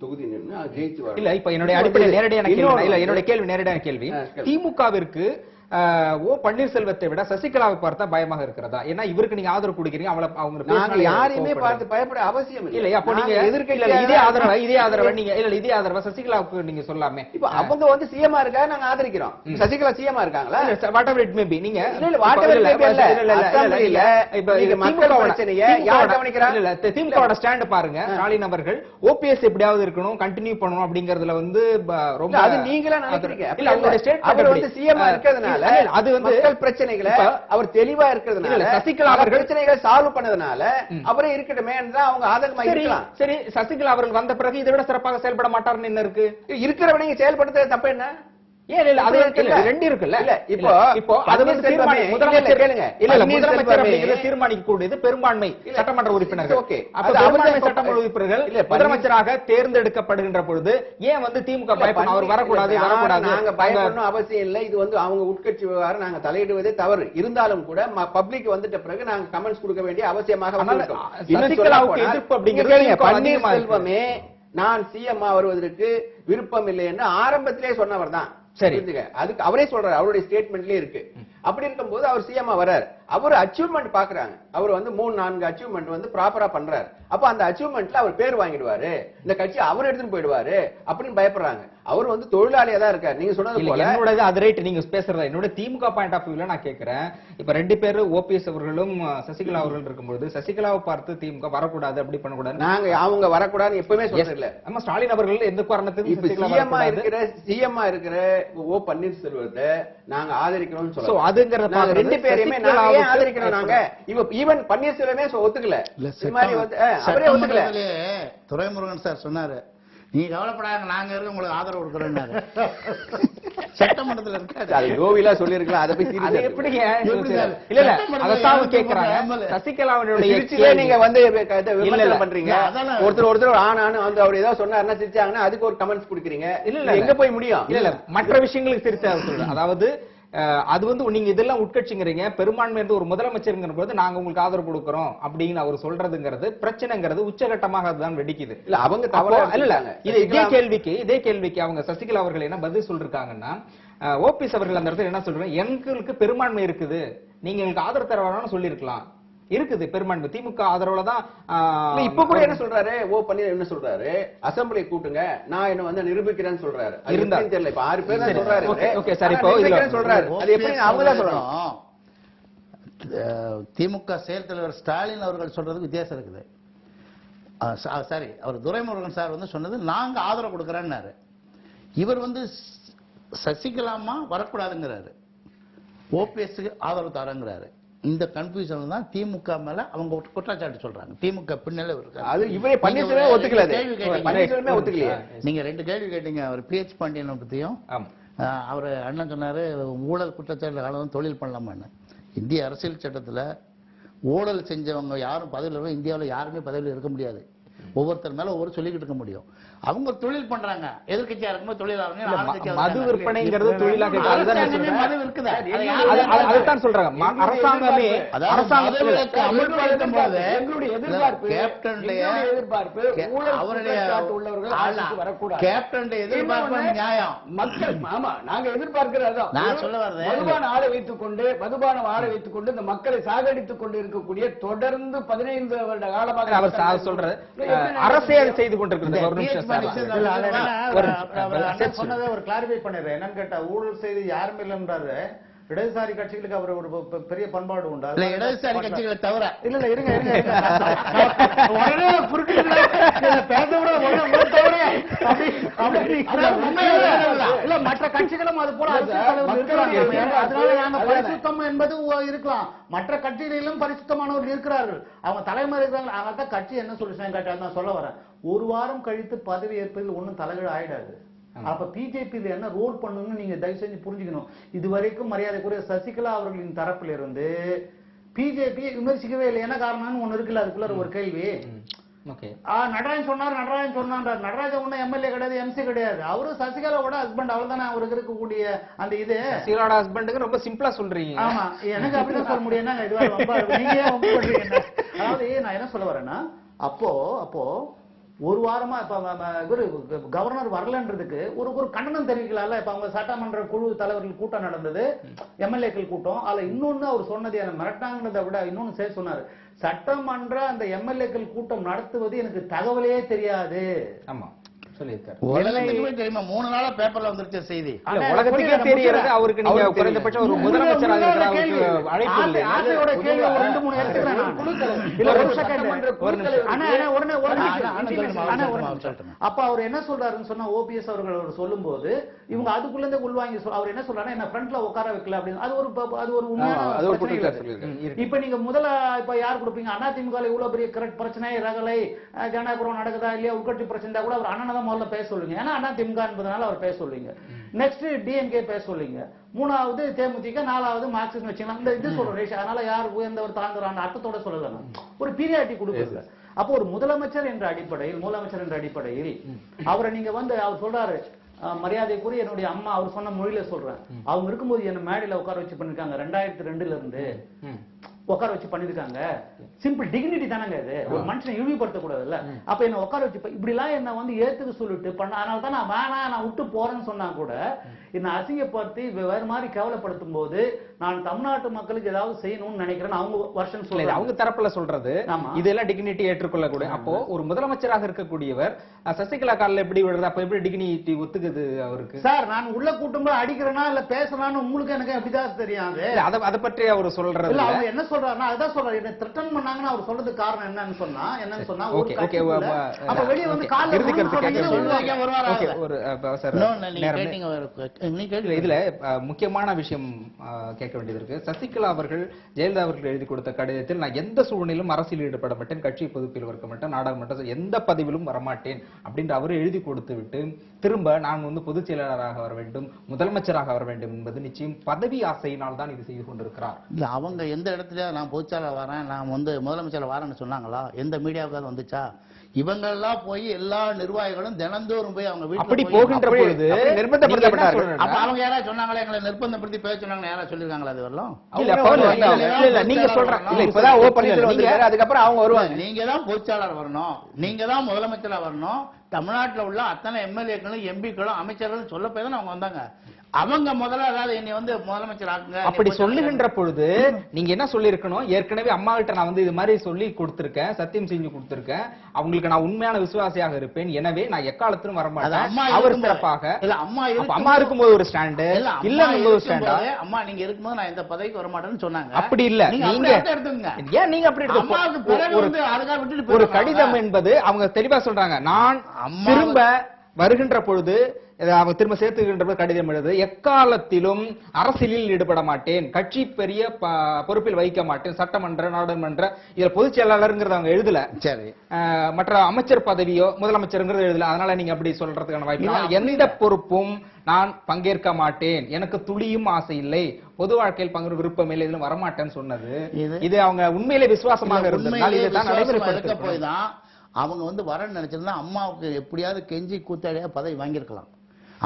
தொகுதி நின்று ஜெயிச்சு வரணும். இல்ல, இப்ப என்னுடைய அடிப்படை நேரடியான கேள்வி, என்னுடைய கேள்வி நேரடியான கேள்வி, திமுகவிற்கு ஓ பன்னீர்செல்வத்தை விட சசிகலாவை பார்த்தா பயமாக இருக்கிறதா? ஏன்னா இவருக்கு நீங்க ஆதரவு கொடுக்குறீங்க, அவங்க நாங்க யாரையுமே பார்த்து பயப்பட அவசியம் இல்லை. அப்போ நீங்க இதே ஆதரவை நீங்க இதே ஆதரவை சசிகலாவுக்கு நீங்க சொல்லாமே. இப்ப அவங்க வந்து சிஎம்ஆ இருக்கா, நாங்க ஆதரிக்கிறோம். சசிகலா சிஎம்ஆ இருக்காங்களா? What ever it may be. நீங்க திமுகவோட ஸ்டாண்ட் பாருங்க. ஸ்டாலின் அவர்கள் ஓபிஎஸ் எப்படியாவது இருக்கணும், கண்டினியூ பண்ணணும் அப்படிங்கறதுல வந்து ரொம்ப அது நீங்களா நினைக்கிறீங்க. இல்ல அவங்களுடைய ஸ்டேட்மென்ட் வந்து சிஎம்ஆ இருக்கிறதுனால அது வந்து மக்கள் பிரச்சனைகளை அவர் தெளிவா இருக்கிறதுனால, சசிகலா அவர்கள் பிரச்சனைகளை சால்வ் பண்ணதுனால அவரே இருக்கட்டுமே அவங்க ஆதங்கமா இருக்கலாம். சரி, சசிகலா அவர்கள் வந்த பிறகு இதை விட சிறப்பாக செயல்பட மாட்டார்னு என்ன இருக்கு? இருக்கிறவங்க செயல்படுத்துறது தப்பு என்ன? இல்ல அது ரெண்டு இருக்குல்ல. இப்போ அது வந்து முதலமைச்சர் கேளுங்க. முதலமைச்சர் அப்படிங்கிறது தீர்மானிக்க கூடியது பெரும்பான்மை சட்டமன்ற உறுப்பினர்கள். பெரும்பான்மை சட்டமன்ற உறுப்பினர்கள் முதலமைச்சராக தேர்ந்தெடுக்கப்படுகின்ற பொழுது ஏன் வந்து திமுக பயப்படணும்? அவர் வரக்கூடாது. நாங்க பயப்படணும் அவசியம் இல்லை. இது வந்து அவங்க உட்கட்சி விவகாரம், நாங்க தலையிடுவதே தவறு. இருந்தாலும் கூட பப்ளிக் வந்துட்ட பிறகு நாங்க கமெண்ட்ஸ் கொடுக்க வேண்டிய அவசியமாக எதிர்ப்பு அப்படிங்கிறது பன்னீர்செல்வமே நான் சிஎம்ஆ வருவதற்கு விருப்பம் இல்லை என்று ஆரம்பத்திலே சொன்னவர் தான். சரி, அதுக்கு அவரே சொல்றாரு, அவருடைய ஸ்டேட்மெண்ட்லயே இருக்கு. அப்படி இருக்கும்போது அவர் சிஎம்ஆ வர்றாரு. அவர் அச்சீவ்மெண்ட் பாக்குறாங்க. அவர் வந்து 3-4 அச்சீவ்மெண்ட் வந்து ப்ராப்பரா பண்றாரு. அப்ப அந்த அச்சீவ்மெண்ட்ல அவர் பேர் வாங்கிடுவாரு, இந்த கட்சி அவர் எடுத்துட்டு போயிடுவாரு அப்படின்னு பயப்படுறாங்க. அவர் வந்து தொழிலாளியா தான் இருக்காரு. நீங்க சொன்னது போல என்னோட அது ரைட். நீங்க பேசுறத என்னோட திமுக பாயிண்ட் ஆஃப் வியூல நான் கேக்குறேன். இப்ப ரெண்டு பேரு ஓபிஎஸ் அவர்களும் சசிகலா அவர்கள் இருக்கும்போது சசிகலாவை பார்த்து திமுக வரக்கூடாது, அப்படி பண்ணக்கூடாது. நாங்க அவங்க வரக்கூடாதுன்னு எப்பவுமே சொல்றது இல்ல. நம்ம ஸ்டாலின் அவர்கள் எந்த காரணத்துக்கு இப்ப சிஎம்ஆ இருக்கிற ஓ பன்னீர்செல்வத்தை நாங்க ஆதரிக்கிறோம்னு சொல்றோம். அதுங்கறத நாங்க ரெண்டு பேரையுமே நாங்க ஆதரிக்கிறோம். நாங்க ஈவன் பன்னீர்செல்வமே ஒத்துக்கல. அவரே ஒத்துக்கல. துரைமுருகன் சார் சொன்னாரு, நீங்க கவலைப்படாத, நாங்க இருக்க உங்களுக்கு ஆதரவு கொடுக்குறோம். சட்டமன்றத்தில் இருக்காது. அது கோவிலா சொல்லிருக்கலாம். அதை போய் அது எப்படிங்க? இல்ல அதான் கேக்குறாங்க. சசிகலாவுடைய நீங்க வந்து விமர்சனம் பண்றீங்க. ஒருத்தர் ஆனானு வந்து அவர் ஏதாவது சொன்னாருன்னா சிரிச்சாங்கன்னா அதுக்கு ஒரு கமெண்ட்ஸ் கொடுக்குறீங்க. இல்ல எங்க போய் முடியும்? இல்ல மற்ற விஷயங்களுக்கு சிரிச்சா சொல்றேன். அதாவது அது வந்து நீங்க இதெல்லாம் உட்கட்சிங்கிறீங்க, பெரும்பான்மை ஒரு முதலமைச்சருங்கிற போது நாங்க உங்களுக்கு ஆதரவு கொடுக்கறோம் அப்படின்னு அவர் சொல்றதுங்கிறது பிரச்சனைங்கிறது உச்சகட்டமாக அதுதான் வெடிக்குது. இல்ல அவங்க தவறா இல்ல இதே கேள்விக்கு அவங்க சசிகலா அவர்கள் என்ன பதில் சொல்லிருக்காங்கன்னா, ஓபிஎஸ் அவர்கள் அந்த இடத்துல என்ன சொல்றாங்க, எங்களுக்கு பெரும்பான்மை இருக்குது, நீங்க எங்களுக்கு ஆதரவு தர வேணும்னு சொல்லிருக்கலாம். இருக்குது பெரும்பான்மை திமுக ஆதரவுல தான். இப்ப கூட என்ன சொல்றாரு ஓ பன்னீர், என்ன சொல்றாரு, அசெம்பிளி கூட்டுங்க, நான் என்ன வந்து நிரூபிக்கிறேன்னு சொல்றாரு. இருந்தாலும் தெரியல. இப்ப 6 பேர் தான் சொல்றாரு. ஓகே சார், இப்போ சொல்றாரு. அது எப்படி அவங்க தான் சொல்றோம். திமுக செயல் தலைவர் ஸ்டாலின் அவர்கள் சொல்றதுக்கு வித்தியாசம் இருக்குது. சாரி, அவர் துரைமுருகன் சார் வந்து சொன்னது நாங்க ஆதரவு கொடுக்கறேன்னாரு. இவர் வந்து சசிகலாமா வரக்கூடாதுங்கிறாரு, ஓபிஎஸ்க்கு ஆதரவு தரங்கிறாரு. இந்த கன்ஃபியூஷன் தான் திமுக மேல அவங்க குற்றச்சாட்டு சொல்றாங்க. திமுக பின்னல இருக்காரு. அது இவரே பன்னீர்செல்வமே ஒத்துக்கல. பன்னீர்செல்வமே ஒத்துக்கலையே. நீங்க 2 கேள்வி கேட்டீங்க. அவர் பிஹெச் பாண்டியனை பத்தியும் அவர் அண்ணன் சொன்னாரு ஊழல் குற்றச்சாட்டு காலம் தொழில் பண்ணலாமான்னு. இந்திய அரசியல் சட்டத்துல ஊழல் செஞ்சவங்க யாரும் பதவியில் இந்தியாவில் யாருமே பதவியில் இருக்க முடியாது. ஒவ்வொருத்தர் மேல ஒவ்வொரு சொல்லிக்கிட்டு இருக்க முடியும். அவங்க தொழில் பண்றாங்க. எதிர்கட்சியா இருக்கும்போது தொழிலாளர்கள் மது விற்பனைங்கிறது தொழிலாக மது இருக்குது. அதுதான் சொல்றாங்க. அரசாங்கமே அரசாங்கத்துக்கு அமல்படுத்தும் போது எங்களுடைய எதிர்பார்ப்பு கேப்டனுடைய எதிர்பார்ப்பு நியாயம். மக்கள் ஆமா நாங்க எதிர்பார்க்கிறது. நான் சொல்ல வர்றேன், மதுபான ஆளை வைத்துக் கொண்டு இந்த மக்களை சாகடித்துக் கொண்டு இருக்கக்கூடிய தொடர்ந்து 15 வருட காலமாக அவர் சொல்றது அரசியல் செய்து கொண்டிருக்கிறது. சொன்னதை ஒரு கிளாரிஃபை பண்ணிடுறேன். என்னன்னு கேட்டா ஊழல் செய்து யாருமே இல்லைன்றாரு. இடதுசாரி கட்சிகளுக்கு அவர் ஒரு பெரிய பண்பாடு உண்டா? இடதுசாரி கட்சிகளை தவிர இல்ல இருங்க இல்ல மற்ற கட்சிகளும் அது போல அதனால நாங்க பரிசுத்தம் என்பது இருக்கலாம். மற்ற கட்சிகளிலும் பரிசுத்தமானவர்கள் இருக்கிறார்கள். அவங்க தலைமுறை இருக்காங்க. அதான் கட்சி என்ன சொல்லுச்சு கேட்டால் நான் சொல்ல வரேன். ஒரு வாரம் கழித்து பதவி ஏற்பதில் ஒன்றும் தலைகீழ் ஆயிடாது. அப்ப பிஜேபி என்ன ரோல் பண்ணுன்னு நீங்க தயவு செஞ்சு புரிஞ்சுக்கணும். இதுவரைக்கும் மரியாதைக்குரிய சசிகலா அவர்களின் தரப்புல இருந்து பிஜேபி விமர்சிக்கவே இல்லை. என்ன காரணம்னு ஒண்ணு இருக்குல்ல, அதுக்குள்ள ஒரு கேள்வி. நடராஜன் சொன்னார். நடராஜன் ஒன்னும் எம்எல்ஏ கிடையாது, எம்சி கிடையாது. அவரு சசிகலாவோட ஹஸ்பண்ட். அவள் தானே அவருக்கு இருக்கக்கூடிய அந்த இது. சசிகலாவோட ஹஸ்பண்டுக்கு ரொம்ப சிம்பிளா சொல்றீங்க. ஆமா, எனக்கு அப்படிதான் சொல்ல முடியும். என்ன இதுவா ரொம்ப நீங்க அதாவது நான் என்ன சொல்ல வரேன்னா, அப்போ ஒரு வாரமா இப்ப இவரு கவர்னர் வரலன்றதுக்கு ஒரு கண்டனம் தெரிவிக்கலாம்ல. இப்ப அவங்க சட்டமன்ற குழு தலைவர்கள் கூட்டம் நடந்தது, எம்எல்ஏக்கள் கூட்டம். அதுல இன்னொன்னு அவர் சொன்னது என்ன மிரட்டாங்கிறத விட இன்னொன்னு சேர்த்து சொன்னாரு, சட்டமன்ற அந்த எம்எல்ஏக்கள் கூட்டம் நடத்துவது எனக்கு தகவலே தெரியாது. ஆமா சொல்லியிருக்காரு. உலகத்துக்குமே தெரியுமா 3 நாளா பேப்பர்ல வந்துருச்ச செய்தி. உலகத்துக்கே தெரியறது அவருக்கு. நீங்க குறைந்தபட்சம் ஒரு முதலமைச்சராக இருக்கிற அழைப்பு இல்லை. ஆசையோட கேள்வி ஒரு 2-3 எடுத்துக்கிறேன் நான். இல்ல ஒரு செகண்ட். அப்ப அவர் என்ன சொல்றாருன்னு சொன்னா, ஓபிஎஸ் அவர்கள் அவர் சொல்லும்போது இவங்க அதுக்குள்ள இருந்து உள்வாங்கி அவர் என்ன சொல்றாரு, என்ன ஃப்ரண்ட்ல உட்கார வைக்கல அப்படின்னு. அது ஒரு உண்மையான பிரச்சனை. இப்ப நீங்க முதல்ல இப்ப யார் கொடுப்பீங்க? அதிமுக இவ்வளவு பெரிய பிரச்சனை ரகலை ஜனநாயகம் நடக்குதா இல்லையா, உட்கட்சி பிரச்சனை கூட அவர் அண்ணன் முதல்ல பேச சொல்லுங்க. ஏன்னா அதிமுக என்பதனால அவர் பேச சொல்லுங்க. நெக்ஸ்ட் டிஎம்கே பேச சொல்லுங்க. 3வது தேமுதிக, 4வது மார்க்சிஸ்ட் வச்சுக்கலாம். இந்த இது சொல்றேன். அதனால யார் உயர்ந்தவர் தாழ்ந்தவர் அர்த்தத்தோட சொல்லலாம். ஒரு பீரியாரிட்டி கொடுக்குறது. அப்போ ஒரு முதலமைச்சர் என்ற அடிப்படையில் அவரை நீங்க அவர் சொல்றாரு, மரியாதைக்குரிய என்னுடைய அம்மா, அவர் சொன்ன மொழியில சொல்றேன், அவங்க இருக்கும்போது என்ன மேடையில உட்கார வச்சு பண்ணிருக்காங்க 2002ல இருந்து உட்கார வச்சு பண்ணிருக்காங்க. சிம்பிள் டிக்னிட்டி தானங்க இது. ஒரு மனுஷனை இழிவுபடுத்த கூடாதுல்ல. அப்ப என்ன உட்கார வச்சு இப்படி எல்லாம் என்ன ஏத்துக்க சொல்லிட்டு பண்ண, அதனால தான் நான் வேணாம் நான் விட்டு போறேன்னு சொன்னா கூட என்ன அசிங்கப்படுத்தி வேற மாதிரி கேவலப்படுத்தும் போது நான் தமிழ்நாட்டு மக்களுக்கு ஏதாவது செய்யணும்னு நினைக்கிறேன். அவங்க வருஷம் சொல்ல அவங்க தரப்புல சொல்றது இதெல்லாம் டிக்னிட்டி ஏற்றுக்கொள்ளக்கூடிய. அப்போ ஒரு முதலமைச்சராக இருக்கக்கூடியவர் சசிகலா காலில் எப்படி விடுறது? அப்ப எப்படி டிக்னிட்டி ஒத்துக்குது அவருக்கு? சார் நான் உள்ள கூட்டம் அடிக்கிறேன்னா இல்ல பேசுறான்னு உங்களுக்கு எனக்கு அப்படிதான் தெரியாது. அதை பற்றி அவர் சொல்றது இல்ல. அவங்க என்ன சொல்றாருன்னா அதான் சொல்றாரு, என்ன த்ரெட்டன் பண்ணாங்கன்னா அவர் சொல்றதுக்கு காரணம் என்னன்னு சொன்னா அப்ப வெளியே வந்து இதுல முக்கியமான விஷயம் கேட்க வேண்டியது இருக்கு. சசிகலா அவர்கள் ஜெயலலிதா அவர்கள் எழுதி கொடுத்த கடிதத்தில், நான் எந்த சூழ்நிலையிலும் அரசியல் ஈடுபட மாட்டேன், கட்சி பொதுப்பில் இருக்க மாட்டேன், நாடாளுமன்ற எந்த பதவியிலும் வரமாட்டேன் அப்படின்னு அவர் எழுதி கொடுத்து விட்டு திரும்ப நான் பொதுச் செயலாளராக வர வேண்டும், முதலமைச்சராக வர வேண்டும் என்பது நிச்சயம் பதவி ஆசையினால் தான் இது செய்து கொண்டிருக்கிறார். இல்ல அவங்க எந்த இடத்துல நான் பொதுச்செயலாளர் வரேன், நான் முதலமைச்சர் வரேன்னு சொன்னாங்களா? எந்த மீடியாவுக்காவது வந்துச்சா? இவங்க எல்லாம் போய் எல்லா நிர்வாகிகளும் தினந்தோறும் போய் அவங்க வீட்டுல அப்படி போகின்ற பொழுது நிர்பந்தப்படுத்தப்பட்டாரு. அப்ப அவங்க யாராவது சொன்னாங்களா எங்களை நிர்பந்தப்படுத்தி பேச சொன்னாங்க? யாராவது சொல்லிருக்காங்களா? அது வரலாம் இல்ல நீங்க சொல்றாங்க இல்ல இப்பதான் ஓபனிங்ல வந்தாரு, அதுக்கப்புறம் அவங்க வருவாங்க. நீங்க தான் பொதுச்செயலாளர் வரணும், நீங்க தான் முதலமைச்சரா வரணும். தமிழ்நாட்டுல உள்ள அத்தனை எம்எல்ஏக்களும் எம்பிக்களும் அமைச்சர்களும் சொல்ல போய் தான் அவங்க வந்தாங்க. அவங்க முதல்ல அதாவது என்னை முதலமைச்சர் ஆக்குங்க அப்படி சொல்லுகின்ற பொழுது நீங்க என்ன சொல்லி இருக்கணும்? ஏற்கனவே அம்மா கிட்ட நான் இது மாதிரி சொல்லி கொடுத்திருக்கேன், சத்தியம் செஞ்சு கொடுத்திருக்கேன், அவங்களுக்கு நான் உண்மையான விசுவாசியாக இருப்பேன், எனவே நான் எக்காலத்திலும் வரமாட்டேன். அவர் சிறப்பாக அம்மா இருக்கும்போது ஒரு ஸ்டாண்டு இல்ல ஒரு ஸ்டாண்டா? அம்மா நீங்க இருக்கும்போது நான் எந்த பதவிக்கு வரமாட்டேன்னு சொன்னாங்க. அப்படி இல்ல. நீங்க ஏன் நீங்க அப்படி ஒரு கடிதம் என்பது அவங்க தெளிவா சொல்றாங்க, நான் திரும்ப வருகின்ற பொழுது அவங்க திரும்ப சேர்த்துக்கின்ற கடிதம் எழுது, எக்காலத்திலும் அரசியலில் ஈடுபட மாட்டேன், கட்சி பெரிய பொறுப்பில் வைக்க மாட்டேன், சட்டமன்ற நாடாளுமன்ற இதுல பொதுச் செயலாளருங்கிறது அவங்க எழுதல, சரி மற்ற அமைச்சர் பதவியோ முதலமைச்சருங்கிறது எழுதல. அதனால நீங்க அப்படி சொல்றதுக்கான வாய்ப்பு, எந்த பொறுப்பும் நான் பங்கேற்க மாட்டேன், எனக்கு துளியும் ஆசை இல்லை, பொது வாழ்க்கையில் பங்கு விருப்பம் இல்லை, இதுல வரமாட்டேன்னு சொன்னது இது அவங்க உண்மையிலே விசுவாசமாக இருந்ததுனால இதுதான் நடைமுறைப்படுத்த போய் தான் அவங்க வரன்னு நினைச்சிருந்தா அம்மாவுக்கு எப்படியாவது கெஞ்சி கூத்தாடியா பதவி வாங்கியிருக்கலாம்.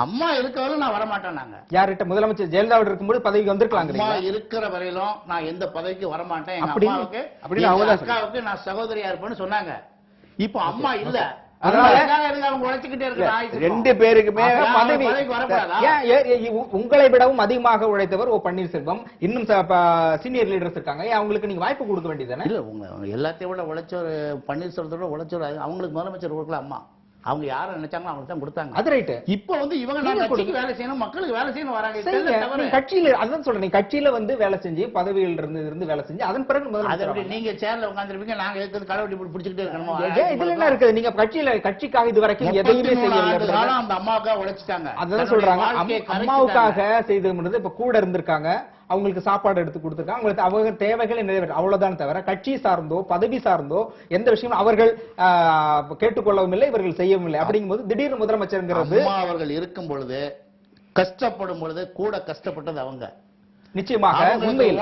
அம்மா இருக்கிறவரை நான் வரமாட்டேன். நாங்க யார்கிட்ட முதலமைச்சர் ஜெயலலிதா இருக்கும்போது பதவிக்கு வந்திருக்கலாம். அம்மா இருக்கிற வரையிலும் நான் எந்த பதவிக்கு வரமாட்டேன். எங்க அம்மாவுக்கு அக்காவுக்கு நான் சகோதரியா இருப்பேன்னு சொன்னாங்க. இப்போ அம்மா இல்ல, ரெண்டு பேருக்குமே பதவி. உங்களை விடவும் அதிகமாக உழைத்தவர் ஓ பன்னீர்செல்வம், இன்னும் சீனியர் லீடர்ஸ் இருக்காங்க, அவங்களுக்கு நீங்க வாய்ப்பு கொடுக்க வேண்டியதானே? இல்ல உங்க எல்லாத்தையும் விட உழைச்சவர் பன்னீர்செல்வத்தோட உழைச்சவர், அவங்களுக்கு முதலமைச்சர் கொடுக்கல. அம்மா அவங்க யாரை நினைச்சாங்களோ அவங்களுக்கு தான் கொடுத்தாங்க. அது ரைட். இப்போ இவங்க கட்சிக்கு வேலை செய்யணும், மக்களுக்கு வேலை செய்யணும் வராங்க. கட்சியில அதான் சொல்றேன், கட்சியில வேலை செஞ்சு பதவியில் இருந்து வேலை செஞ்சு அதன் பிறகு நீங்க சேர்ல உட்கார்ந்துருப்பீங்க, நாங்க இருக்கிறது கடவுடி பிடிச்சிக்கிட்டே இருக்கணுமா? இதுல என்ன இருக்குது? நீங்க கட்சிக்காக இது வரைக்கும் எதையுமே செய்யல. அந்த அம்மாவுக்காக உழைச்சிட்டாங்க. அதான் சொல்றாங்க, அம்மாவுக்காக செய்து இப்ப கூட இருந்திருக்காங்க, அவங்களுக்கு சாப்பாடு எடுத்து கொடுத்திருக்காங்க, அவங்களுக்கு அவங்க தேவைகளை நிறைவேற்ற அவ்வளவுதான் தவிர கட்சி சார்ந்தோ பதவி சார்ந்தோ எந்த விஷயம் அவர்கள் கேட்டுக்கொள்ளவும் இல்லை, இவர்கள் செய்யவும் இல்லை. அப்படிங்கும்போது திடீர்னு முதலமைச்சர்ங்கிறது அவர்கள் இருக்கும் பொழுது கஷ்டப்படும் பொழுது கூட கஷ்டப்பட்டது அவங்க. நிச்சயமாக உண்மையில்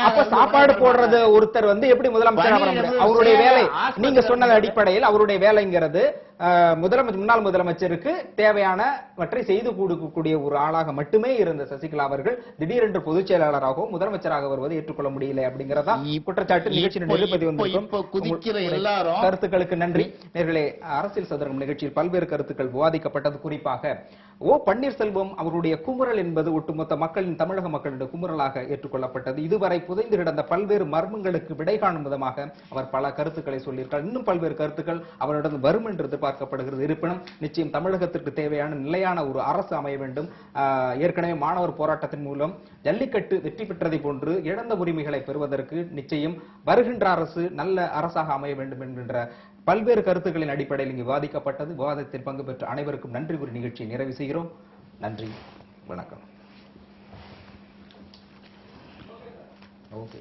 அப்ப சாப்பாடு போடுறது ஒருத்தர் எப்படி முதலமைச்சர் அவருடைய வேலை, நீங்க சொன்னது அடிப்படையில் அவருடைய வேலைங்கிறது முன்னாள் முதலமைச்சருக்கு தேவையானவற்றை செய்து கொடுக்கக்கூடிய ஒரு ஆளாக மட்டுமே இருந்த சசிகலா அவர்கள் திடீரென்று பொதுச் செயலாளராகவும் முதலமைச்சராக வருவதை ஏற்றுக்கொள்ள முடியல அப்படிங்கிறதா குற்றச்சாட்டு. நிகழ்ச்சியின் நிருபதி வந்திருக்கும் கருத்துக்களுக்கு நன்றி. நேர்களே, அரசியல் சதுரங்கம் நிகழ்ச்சியில் பல்வேறு கருத்துக்கள் விவாதிக்கப்பட்டது. குறிப்பாக ஓ பன்னீர்செல்வம் அவருடைய குமுறல் என்பது ஒட்டுமொத்த மக்களின், தமிழக மக்களுடைய குமுறலாக ஏற்றுக்கொள்ளப்பட்டது. இதுவரை புதைந்து கிடந்த பல்வேறு மர்மங்களுக்கு விடை காணும் விதமாக அவர் பல கருத்துக்களை சொல்லியிருக்கார். இன்னும் பல்வேறு கருத்துக்கள் அவரிடம் வரும் என்று எதிர்பார்க்கப்படுகிறது. இருப்பினும் நிச்சயம் தமிழகத்திற்கு தேவையான நிலையான ஒரு அரசு அமைய வேண்டும். ஏற்கனவே மாணவர் போராட்டத்தின் மூலம் ஜல்லிக்கட்டு வெற்றி பெற்றதை போன்று இழந்த உரிமைகளை பெறுவதற்கு நிச்சயம் வருகின்ற அரசு நல்ல அரசாக அமைய வேண்டும் என்கின்ற பல்வேறு கருத்துக்களின் அடிப்படையில் இங்கு விவாதிக்கப்பட்டது. விவாதத்தில் பங்கு பெற்ற அனைவருக்கும் நன்றி கூறி நிகழ்ச்சியை நிறைவு செய்கிறோம். நன்றி, வணக்கம். ஓகே.